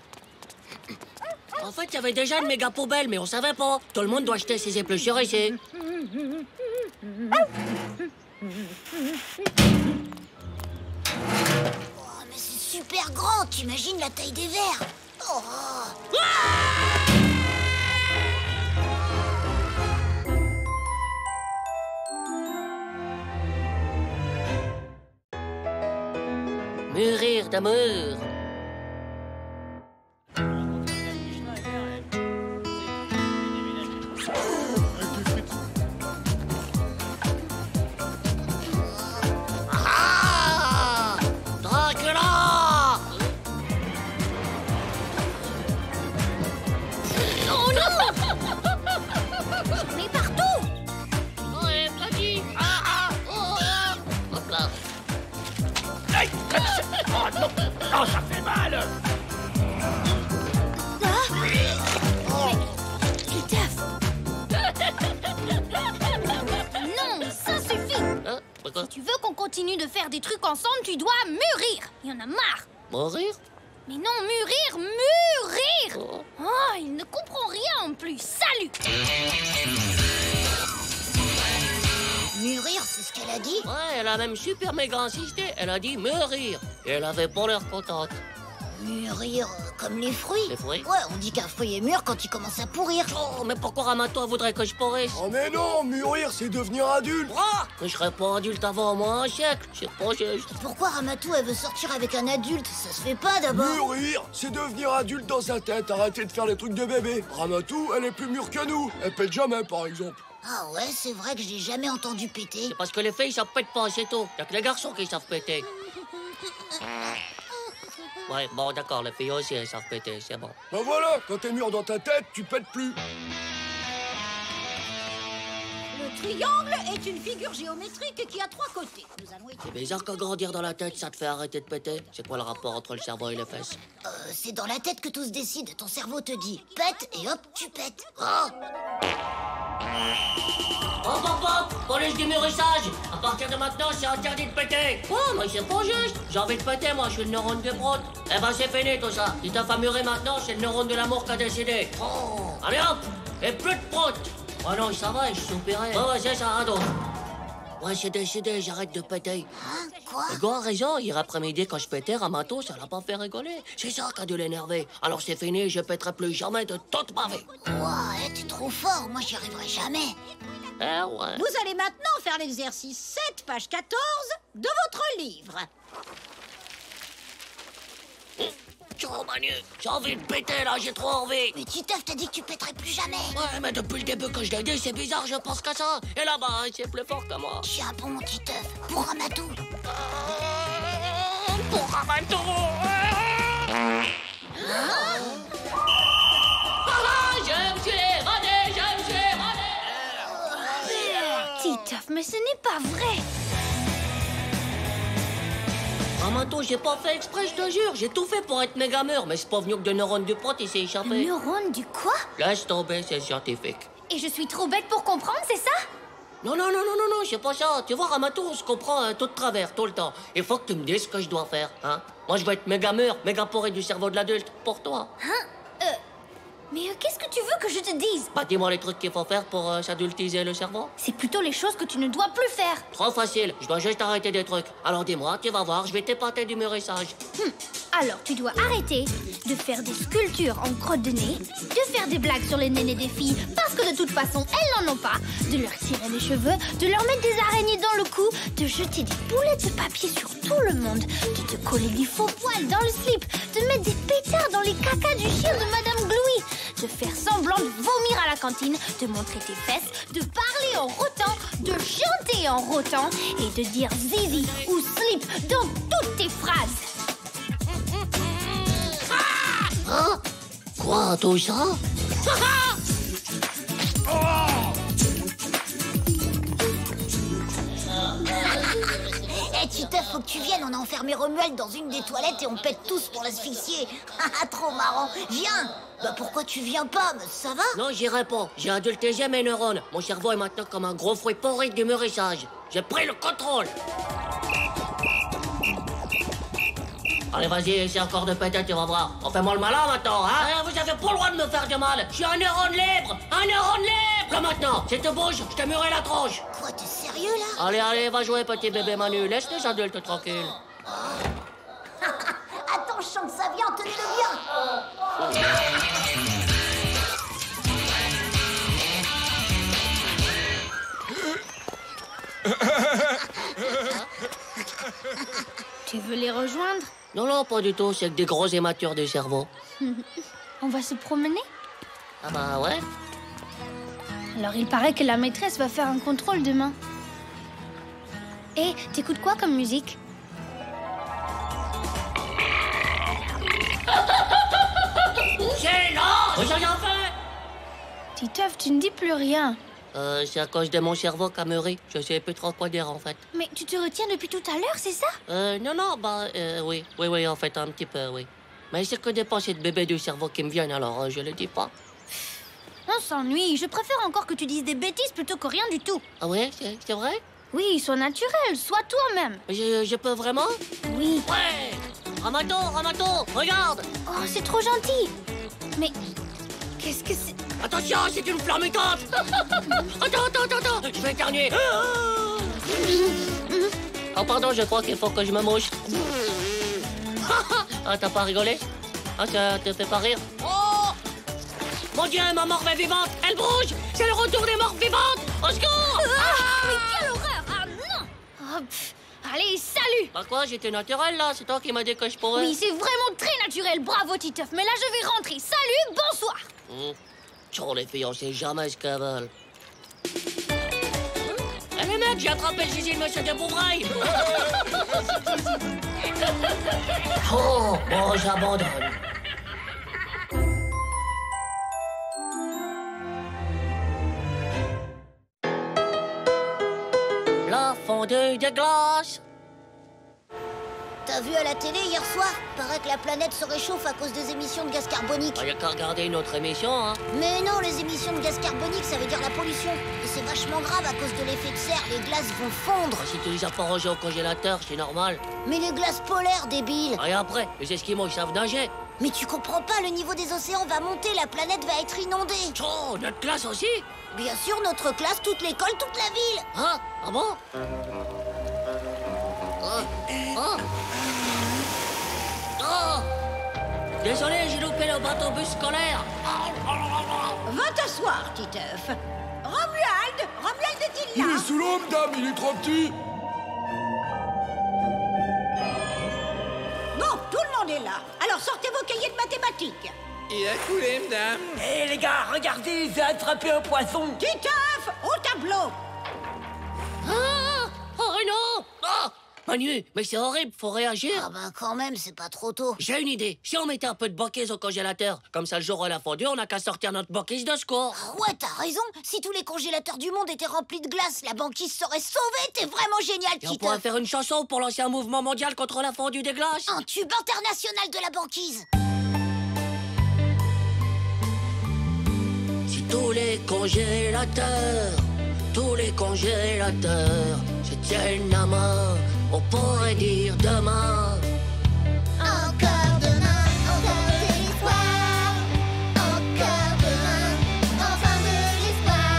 En fait, il y avait déjà une méga poubelle, mais on savait pas. Tout le monde doit acheter ses épluchures ici. Oh, mais c'est super grand, t'imagines la taille des vers? Oh. Mûrir d'amour. Ah! Dracula! Oh non! J'en ai partout! Ouais, Bloody! Hop là. Hey! Oh non! Non, ça fait mal! Non, ça suffit! Hein? Pourquoi? Si tu veux qu'on continue de faire des trucs ensemble, tu dois mûrir! Il y en a marre! Mourir? Mais non, mûrir! Mûrir! Oh, il ne comprend rien en plus! Salut! Mûrir, c'est ce qu'elle a dit? Ouais, elle a même super méga insisté. Elle a dit mûrir. Et elle avait pas l'air contente. Mûrir comme les fruits? Les fruits? Ouais, on dit qu'un fruit est mûr quand il commence à pourrir. Oh, mais pourquoi Ramato voudrait que je pourrisse? Oh mais non, mûrir, c'est devenir adulte. Ah! Mais je serais pas adulte avant au moins un siècle. C'est pas juste. Pourquoi Ramatou, elle veut sortir avec un adulte? Ça se fait pas d'abord. Mûrir, c'est devenir adulte dans sa tête. Arrêtez de faire les trucs de bébé. Ramatou, elle est plus mûre que nous. Elle pète jamais, par exemple. Ah ouais, c'est vrai que j'ai jamais entendu péter. C'est parce que les filles, ça pète pas assez tôt. Y'a que les garçons qui savent péter. Ouais, bon, d'accord, les filles aussi, elles savent péter, c'est bon. Ben voilà, quand t'es mûr dans ta tête, tu pètes plus. Le triangle est une figure géométrique qui a 3 côtés. Nous allons C'est bizarre que grandir dans la tête, ça te fait arrêter de péter. C'est quoi le rapport entre le cerveau et les fesses? C'est dans la tête que tout se décide. Ton cerveau te dit pète et hop, tu pètes. Oh! Hop, hop, hop! Police du mûrissage! À partir de maintenant, c'est interdit de péter! Oh, mais c'est pas juste! J'ai envie de péter, moi, je suis le neurone de prout. Eh ben, c'est fini, tout ça. Si t'as pas mûri maintenant, c'est le neurone de l'amour qui a décidé. Oh! Allez, hop! Et plus de prout! Oh non, ça va, je soupirais. Ouais, c'est ça, hein, donc. Ouais, c'est décidé, j'arrête de péter. Hein? Quoi? Le gars a raison, hier après-midi, quand je pétais, Ramato, ça l'a pas fait rigoler. C'est ça qui a dû l'énerver. Alors c'est fini, je péterai plus jamais de toute ma vie. Ouah, t'es trop fort, moi j'y arriverai jamais. Eh ouais. Vous allez maintenant faire l'exercice 7, page 14 de votre livre. Oh, Manu, j'ai envie de péter là, j'ai trop envie. Mais Titeuf, t'as dit que tu pèterais plus jamais. Ouais, mais depuis le début que je l'ai dit, c'est bizarre, je pense qu'à ça. Et là-bas, c'est plus fort que moi. Tiens bon, Titeuf, pour Ramatou. Pour Ramatou. Je me suis évadé, je me suis évadé. Titeuf, mais ce n'est pas vrai! Ramato, j'ai pas fait exprès, je te jure. J'ai tout fait pour être méga mûr, mais c'est pas venu que de neurones du prot, il s'est échappé. Neurone du quoi? Laisse tomber, c'est scientifique. Et je suis trop bête pour comprendre, c'est ça? Non, c'est pas ça. Tu vois, Ramato, on se comprend tout de travers, tout le temps. Il faut que tu me dises ce que je dois faire, hein. Moi, je veux être méga mûr, méga poré du cerveau de l'adulte, pour toi. Hein? Mais qu'est-ce que tu veux que je te dise? Bah, dis-moi les trucs qu'il faut faire pour s'adultiser le cerveau. C'est plutôt les choses que tu ne dois plus faire. Trop facile, je dois juste arrêter des trucs. Alors dis-moi, tu vas voir, je vais t'épater du mûrissage. Alors, tu dois arrêter de faire des sculptures en crotte de nez, de faire des blagues sur les nénés des filles, parce que de toute façon, elles n'en ont pas, de leur tirer les cheveux, de leur mettre des araignées dans le cou, de jeter des boulettes de papier sur tout le monde, de te coller du faux poil dans le slip, de mettre des pétards dans les cacas du chien de Madame Glouy, de faire semblant de vomir à la cantine, de montrer tes fesses, de parler en rotant, de chanter en rotant et de dire zizi ou slip dans toutes tes phrases. Hein? Quoi, tout ça? Eh, Titeuf, faut que tu viennes, on a enfermé Romuald dans une des toilettes et on pète tous pour l'asphyxier. Trop marrant. Viens. Bah pourquoi tu viens pas? Ça va? Non, j'irai pas. J'ai adultésé mes neurones. Mon cerveau est maintenant comme un gros fruit pourri du mûrissage. J'ai pris le contrôle. Allez, vas-y, essaie encore de péter, tu vas voir. On fait moi le malin maintenant, hein? Vous avez pas le droit de me faire de mal. Je suis un neurone libre. Un neurone libre. Là maintenant, si tu bouges, je te mûrai la tronche. Quoi, t'es sérieux là? Allez, va jouer, petit bébé Manu. Laisse les adultes tranquilles. Attends, je chante ça bien, tenez-le bien. Tu veux les rejoindre? Non, non, pas du tout. C'est que des gros immatures du cerveau. On va se promener? Ah bah ouais. Alors il paraît que la maîtresse va faire un contrôle demain. Et t'écoutes quoi comme musique? C'est là! J'ai rien fait! Titeuf, tu ne dis plus rien. C'est à cause de mon cerveau qui a mûri. Je sais plus trop quoi dire en fait. Mais tu te retiens depuis tout à l'heure, c'est ça? Non, non, oui, en fait, un petit peu, oui. Mais c'est que des pensées de bébé du cerveau qui me viennent, alors je le dis pas. On s'ennuie. Je préfère encore que tu dises des bêtises plutôt que rien du tout. Ah ouais, c'est vrai? Oui, sois naturel, sois toi-même. Je peux vraiment? Oui. Ouais! Ramato, regarde! Oh, c'est trop gentil. Mais qu'est-ce que c'est? Attention, c'est une flamme mutante! Attends, je vais éternuer. Oh pardon, je crois qu'il faut que je me mouche. Ah, t'as pas rigolé? Ah, ça te fait pas rire? Oh! Mon Dieu, ma morve est vivante! Elle bouge! C'est le retour des morts vivantes! Au secours! Mais quelle horreur! Ah non! Oh, allez, salut! Bah quoi, j'étais naturel là, c'est toi qui m'as dit que je pourrais. Oui, c'est vraiment très naturel, bravo Titeuf, mais là je vais rentrer. Salut, bonsoir! Sur les filles, on sait jamais ce qu'elles veulent. Eh les mecs, j'ai attrapé le zizi de monsieur de Bouvraille. Oh, bon, j'abandonne. La fondue de glace. T'as vu à la télé hier soir? Paraît que la planète se réchauffe à cause des émissions de gaz carbonique. Il y a qu'à regarder une autre émission, hein. Mais non, les émissions de gaz carbonique, ça veut dire la pollution. Et c'est vachement grave à cause de l'effet de serre, les glaces vont fondre. Si tu les as pas rangées au congélateur, c'est normal. Mais les glaces polaires, débile. Et après, les Esquimaux, ils savent nager. Mais tu comprends pas, le niveau des océans va monter, la planète va être inondée. Oh, notre classe aussi? Bien sûr, notre classe, toute l'école, toute la ville. Hein? Ah bon? Oh! Désolé, j'ai loupé le bateau-bus scolaire. Va t'asseoir, Titeuf. Romuald est-il là? Il est sous l'eau, madame, il est trop petit. Bon, tout le monde est là. Alors sortez vos cahiers de mathématiques. Il a coulé, madame. Hé les gars, regardez, j'ai attrapé un poisson. Titeuf, au tableau. Ah! Oh non! Ah! Manu, mais c'est horrible, faut réagir. Ah ben quand même, c'est pas trop tôt. J'ai une idée. Si on mettait un peu de banquise au congélateur, comme ça le jour où elle a fondu, on n'a qu'à sortir notre banquise de secours. Ah ouais, t'as raison. Si tous les congélateurs du monde étaient remplis de glace, la banquise serait sauvée. T'es vraiment génial, Et on Titeuf. pourrait faire une chanson pour lancer un mouvement mondial contre la fondue des glaces. Un tube international de la banquise. Si tous les congélateurs se tiennent la main, on pourrait dire demain. Encore demain, encore de l'espoir. Encore demain, enfin de l'espoir.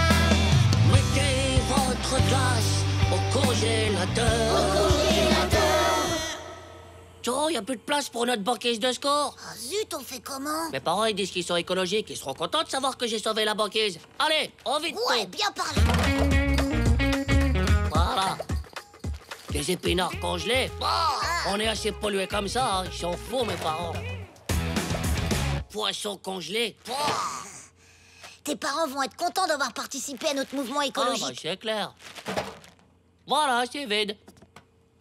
Mettez votre glace au congélateur. Oh, y a plus de place pour notre banquise de secours. Ah zut, on fait comment? Mes parents, ils disent qu'ils sont écologiques. Ils seront contents de savoir que j'ai sauvé la banquise. Allez, on vite. Ouais, bien parlé. Voilà. Des épinards congelés. On est assez pollués comme ça, hein. Ils sont fous, mes parents. Poissons congelés. Tes parents vont être contents d'avoir participé à notre mouvement écologique. Ah, bah, c'est clair. Voilà, c'est vide.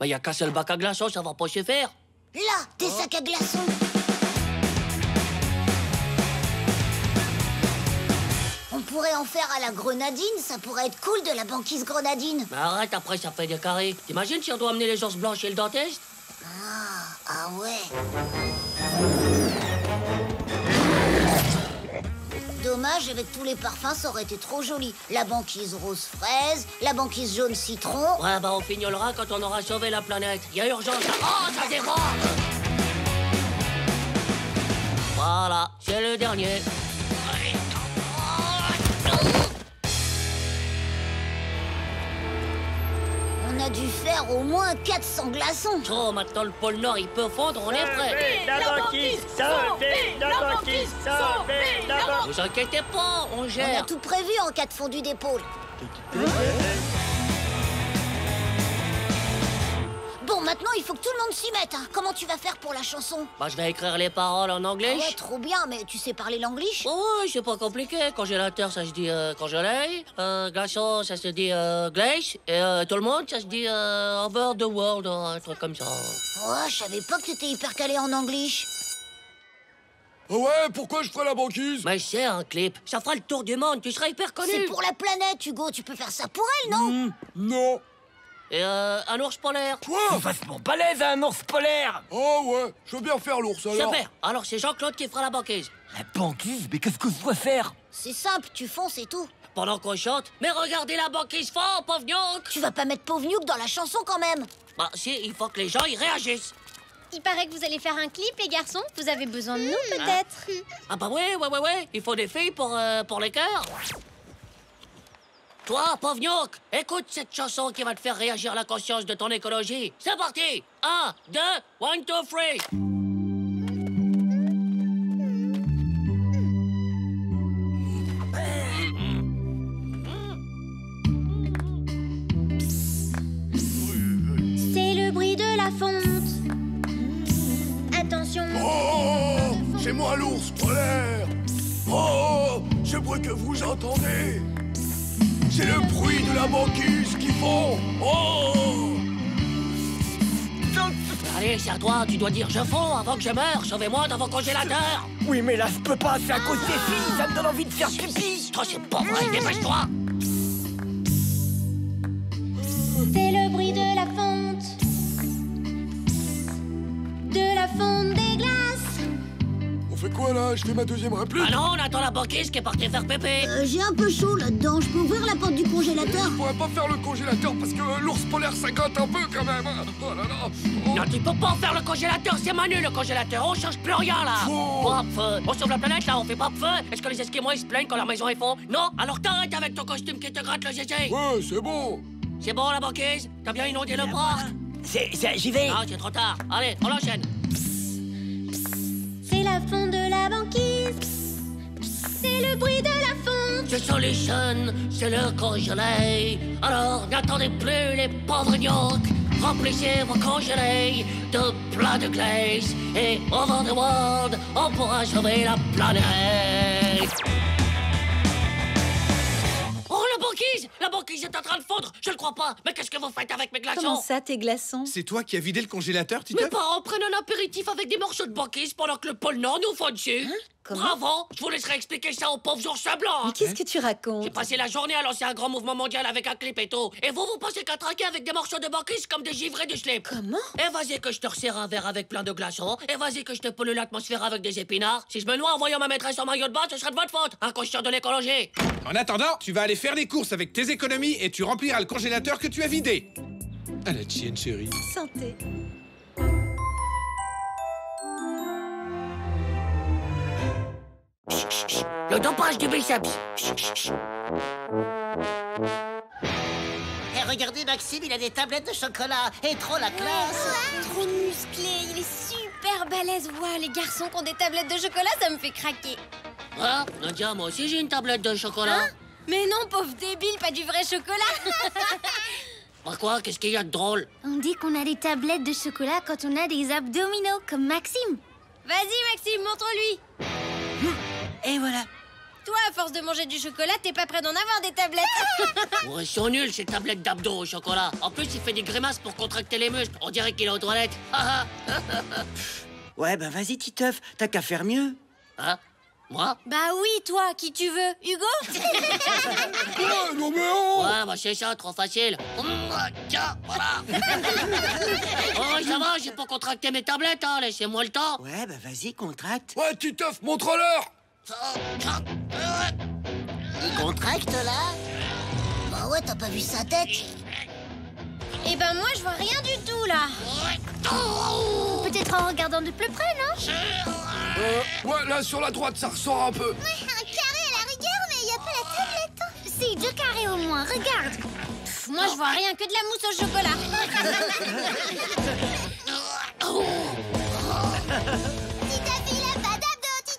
Bah, y a qu'un seul bac à glaçons, ça va pas se faire. Là, des sacs à glaçons. On pourrait en faire à la grenadine, ça pourrait être cool de la banquise grenadine. Mais arrête, après ça fait des carrés. T'imagines si on doit amener les ours blancs chez le dentiste? Ah ouais. Dommage, avec tous les parfums, ça aurait été trop joli. La banquise rose fraise, la banquise jaune citron. Ouais, bah on fignolera quand on aura sauvé la planète. Y a urgence à... Oh, ça déborde! Voilà, c'est le dernier. On a dû faire au moins 400 glaçons. Oh, maintenant le pôle Nord, il peut fondre, on est prêt. La banquise, sauvez la banquise, sauvez la banquise. Vous inquiétez pas, on On a gère. tout prévu en cas de fondu d'épaule. Bon, maintenant Maintenant, il faut que tout le monde s'y mette. Hein. Comment tu vas faire pour la chanson? Bah, je vais écrire les paroles en anglais. Ouais, trop bien, mais tu sais parler l'anglish? Oh, ouais, c'est pas compliqué. Congélateur, ça se dit congelé. Glaçon, ça se dit glace. Et tout le monde, ça se dit over the world, un truc comme ça. Oh, je savais pas que t'étais hyper calé en anglish. Ah ouais, pourquoi je ferais la banquise? Mais c'est un clip. Ça fera le tour du monde. Tu seras hyper connu. C'est pour la planète, Hugo. Tu peux faire ça pour elle, non? Non. Et un ours polaire. Quoi? C'est vachement balèze, un ours polaire. Oh ouais, je veux bien faire l'ours alors. Super. Alors c'est Jean-Claude qui fera la banquise. La banquise? Mais qu'est-ce que je dois faire? C'est simple, tu fonces et tout. Pendant qu'on chante. Mais regardez la banquise fort, pauvre Gnouk. Tu vas pas mettre pauvre Gnouk dans la chanson quand même. Bah si, il faut que les gens y réagissent. Il paraît que vous allez faire un clip, les garçons. Vous avez besoin de nous, peut-être. Ah bah ouais. Il faut des filles pour les chœurs. Toi, pauvre Gnouk, écoute cette chanson qui va te faire réagir à la conscience de ton écologie. C'est parti. 1, 2, 1, 2, 3. C'est le bruit de la fonte. Attention. Oh, c'est moi l'ours polaire. Oh, ce bruit que vous entendez, c'est le bruit de la banquise qui fond. Oh. Allez, c'est à toi, tu dois dire je fonds avant que je meure. Sauvez-moi dans vos congélateurs. Oui, mais là, je peux pas, c'est à cause des filles, ça me donne envie de faire pipi. Toi, c'est pas vrai, dépêche-toi. C'est le bruit de la fonte. De la fonte des glaces. On fait quoi là? Je fais ma deuxième réplique. Ah non, on attend la banquise qui est partie faire pépé. J'ai un peu chaud là-dedans. Je peux ouvrir la porte du congélateur? Je pourrais pas faire le congélateur parce que l'ours polaire ça gotte un peu quand même. Oh là là. Oh. Non, tu peux pas faire le congélateur, c'est Manu le congélateur. On change plus rien là. Pas de feu. On sauve la planète là, on fait pas de feu. Est-ce que les Esquimaux ils se plaignent quand leur maison est fond? Non? Alors t'arrêtes avec ton costume qui te gratte le zézé. Ouais, c'est bon. C'est bon la banquise? T'as bien inondé le parc? J'y vais. Non, c'est trop tard. Allez, on l'enchaîne. C'est la fonte de la banquise. C'est le bruit de la fonte. The solution, c'est le congelé. Alors n'attendez plus les pauvres gnocchs. Remplissez vos congelés de plats de glace. Et over the world, on pourra sauver la planète. Oh, la banquise est en train de fondre. Je le crois pas. Mais qu'est-ce que vous faites avec mes glaçons? Comment ça, tes glaçons? C'est toi qui as vidé le congélateur, Titeuf? Mes parents prennent un apéritif avec des morceaux de banquise pendant que le pôle Nord nous fond dessus. Bravo. Je vous laisserai expliquer ça aux pauvres ours blancs. Mais qu'est-ce que tu racontes? J'ai passé la journée à lancer un grand mouvement mondial avec un clip et tout. Et vous pensez qu'à traquer avec des morceaux de banquise comme des givrés du slip. Comment? Et vas-y que je te resserre un verre avec plein de glaçons. Et vas-y que je te pollue l'atmosphère avec des épinards. Si je me noie en voyant ma maîtresse en maillot de bain, ce sera de votre faute. Inconscient de l'écologie. En attendant, tu vas aller faire les courses avec tes économies et tu rempliras le congélateur que tu as vidé. À la tienne, chérie. Santé. Le dopage du biceps. Et regardez, Maxime, il a des tablettes de chocolat. Et trop la classe. Trop musclé, il est super balèze. Ouah, les garçons qui ont des tablettes de chocolat, ça me fait craquer. Ah, Nadia, moi aussi j'ai une tablette de chocolat. Hein? Mais non, pauvre débile, pas du vrai chocolat. Bah quoi, qu'est-ce qu'il y a de drôle? On dit qu'on a des tablettes de chocolat quand on a des abdominaux, comme Maxime. Vas-y, Maxime, montre-lui. Et voilà. Toi, à force de manger du chocolat, t'es pas prêt d'en avoir des tablettes. Ouais, ils sont nuls ces tablettes d'abdos au chocolat. En plus, il fait des grimaces pour contracter les muscles. On dirait qu'il est aux toilettes. Ouais, bah vas-y, Titeuf, t'as qu'à faire mieux. Hein? Moi? Bah oui, toi, qui tu veux, Hugo? Non mais oh. Ouais, bah c'est ça, trop facile. Tiens, voilà. Oh, ça va, j'ai pas contracté mes tablettes, hein. Laissez-moi le temps. Ouais, bah vas-y, contracte. Ouais, Titeuf, montre-leur. Il contracte là? Bah ouais, t'as pas vu sa tête? Eh ben moi, je vois rien du tout, là. Peut-être en regardant de plus près, non? Ouais, là, sur la droite, ça ressort un peu. Ouais, un carré à la rigueur, mais il y a pas la tablette. Si, 2 carrés au moins, regarde. Moi, je vois rien que de la mousse au chocolat.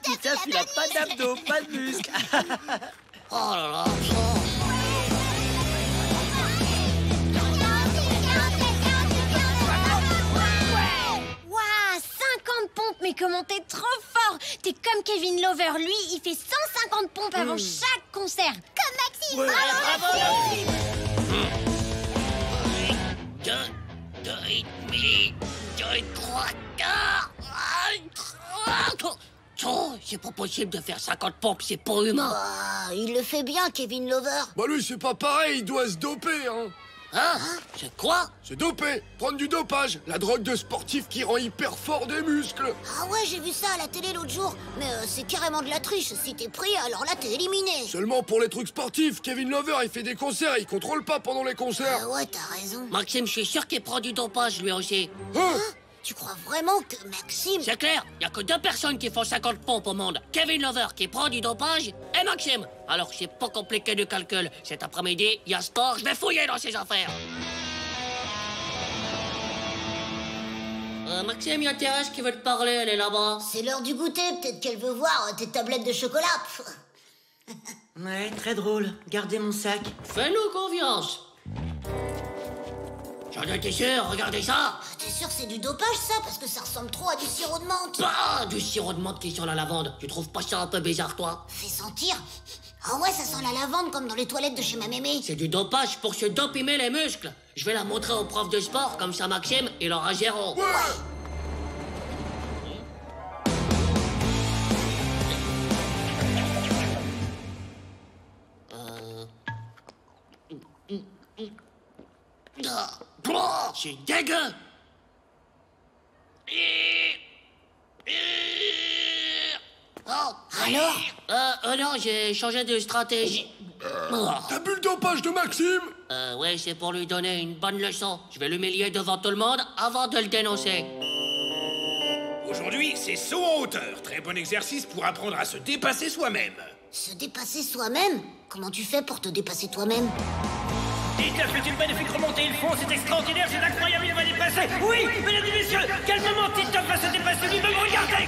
Titeuf, il a pas d'abdos, pas de muscles. Oh là là. comment t'es trop fort. T'es comme Kevin Lover, lui, il fait 150 pompes avant chaque concert. Comme Maxime. Ouais. Bravo. Deux et demi, 2 et 3 quarts. Oh, c'est pas possible de faire 50 pompes, c'est pas humain. Ah, il le fait bien, Kevin Lover. Bah lui, c'est pas pareil, il doit se doper, hein. Hein? C'est quoi? Se doper, prendre du dopage, la drogue de sportif qui rend hyper fort des muscles. Ah ouais, j'ai vu ça à la télé l'autre jour. Mais c'est carrément de la triche. Si t'es pris, alors là, t'es éliminé. Seulement pour les trucs sportifs. Kevin Lover, il fait des concerts, il contrôle pas pendant les concerts. Ah ouais, t'as raison. Maxime, je suis sûr qu'il prend du dopage, lui aussi. Hein? Tu crois vraiment que Maxime... C'est clair, y a que 2 personnes qui font 50 pompes au monde. Kevin Lover qui prend du dopage et Maxime. Alors c'est pas compliqué de calcul. Cet après-midi, y a sport, je vais fouiller dans ses affaires. Maxime, y a Thérèse qui veut te parler, elle est là-bas. C'est l'heure du goûter, peut-être qu'elle veut voir tes tablettes de chocolat. Ouais, très drôle. Gardez mon sac. Fais-nous confiance. J'en étais sûr, regardez ça. T'es sûr que c'est du dopage, ça? Parce que ça ressemble trop à du sirop de menthe. Bah, du sirop de menthe qui sent la lavande. Tu trouves pas ça un peu bizarre, toi? Fais sentir. Ah ouais, ça sent la lavande comme dans les toilettes de chez ma mémé. C'est du dopage pour se dopimer les muscles. Je vais la montrer aux profs de sport, comme ça Maxime, il aura 0. Ouais. C'est dégueu. Alors? Non, j'ai changé de stratégie. T'as bu le dopage de Maxime? Ouais, c'est pour lui donner une bonne leçon. Je vais l'humilier devant tout le monde avant de le dénoncer. Aujourd'hui, c'est saut en hauteur. Très bon exercice pour apprendre à se dépasser soi-même. Se dépasser soi-même? Comment tu fais pour te dépasser toi-même? Titeuf fait une magnifique remontée, il fonce, c'est extraordinaire, c'est incroyable, il va dépasser. Oui, mesdames et messieurs, quel moment Titeuf va se dépasser lui-même, regardez.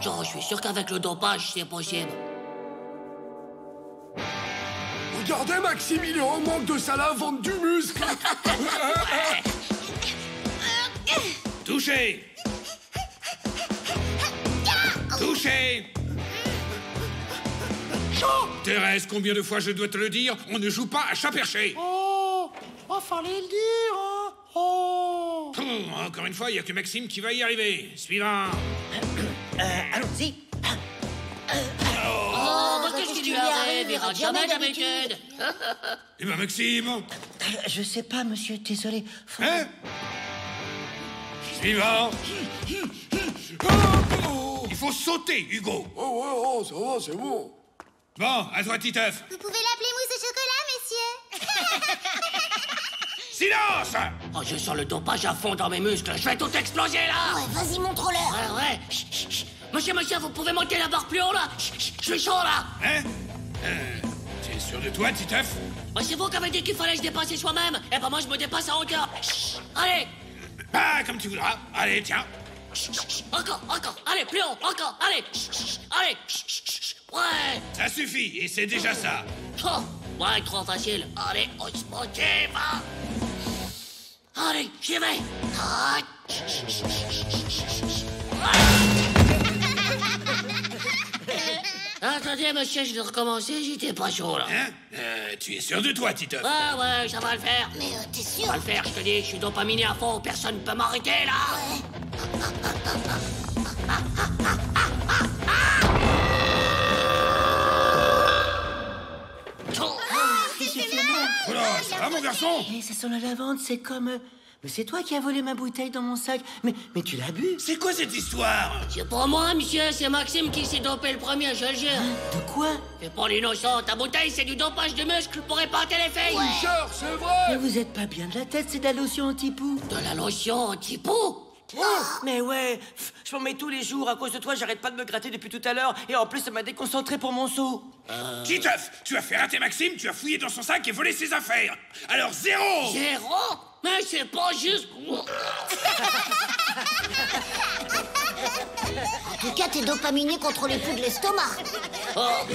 Genre, je suis sûr qu'avec le dopage, c'est possible. Regardez, Maxime, il est en manque de sa lavande du muscle. Touché. Touché. Thérèse, combien de fois je dois te le dire? On ne joue pas à chat perché. Oh, fallait le dire, hein. Oh. Encore une fois, il n'y a que Maxime qui va y arriver. Suivant. Allons-y. Qu'est-ce qui lui arrive? Il rate jamais d'habitude. Eh ben, Maxime. Je sais pas, monsieur, désolé. Hein? Suivant. Il faut sauter, Hugo. Oh, ça va, c'est bon. Bon, à toi, Titeuf. Vous pouvez l'appeler mousse au chocolat, messieurs. Silence! Oh, je sens le dopage à fond dans mes muscles. Je vais tout exploser, là. Ouais, vas-y, montre-leur. Ouais. Chut. Monsieur, vous pouvez monter la barre plus haut, là? Chut, je suis chaud, là. Hein? T'es sûr de toi, Titeuf? Bah, c'est vous qui avez dit qu'il fallait se dépasser soi-même. Eh ben, moi, je me dépasse en hauteur. Chut. Allez. Bah, comme tu voudras. Allez, tiens. Encore. Allez, plus haut. Encore. Allez. Allez. Ouais. Ça suffit, et c'est déjà ça. Oh, ouais, trop facile. Allez, on se motive. Allez, j'y vais. Attendez, monsieur, je vais recommencer, j'étais pas chaud, là. Hein? Tu es sûr de toi, Titeuf? Ouais, ça va le faire. Mais t'es sûr? Ça va le faire, je te dis, je suis dopaminé à fond, personne ne peut m'arrêter, là. Voilà, ça va, mon garçon? Eh, ça sent la lavande, c'est comme... Mais c'est toi qui as volé ma bouteille dans mon sac. Mais tu l'as bu? C'est quoi cette histoire? C'est pas moi, monsieur, c'est Maxime qui s'est dopé le premier, je le jure. De quoi? C'est pas l'innocent, ta bouteille, c'est du dopage de muscles pour épater les filles. Tricheur, c'est vrai. Mais vous êtes pas bien de la tête, c'est de la lotion anti-poux. De la lotion anti-poux? Mais ouais, je m'en mets tous les jours. À cause de toi, j'arrête pas de me gratter depuis tout à l'heure. Et en plus, ça m'a déconcentré pour mon saut. Titeuf, tu as fait rater Maxime, tu as fouillé dans son sac et volé ses affaires. Alors 0! 0? Mais c'est pas juste... En tout cas, t'es dopaminé contre les poux de l'estomac. Oh.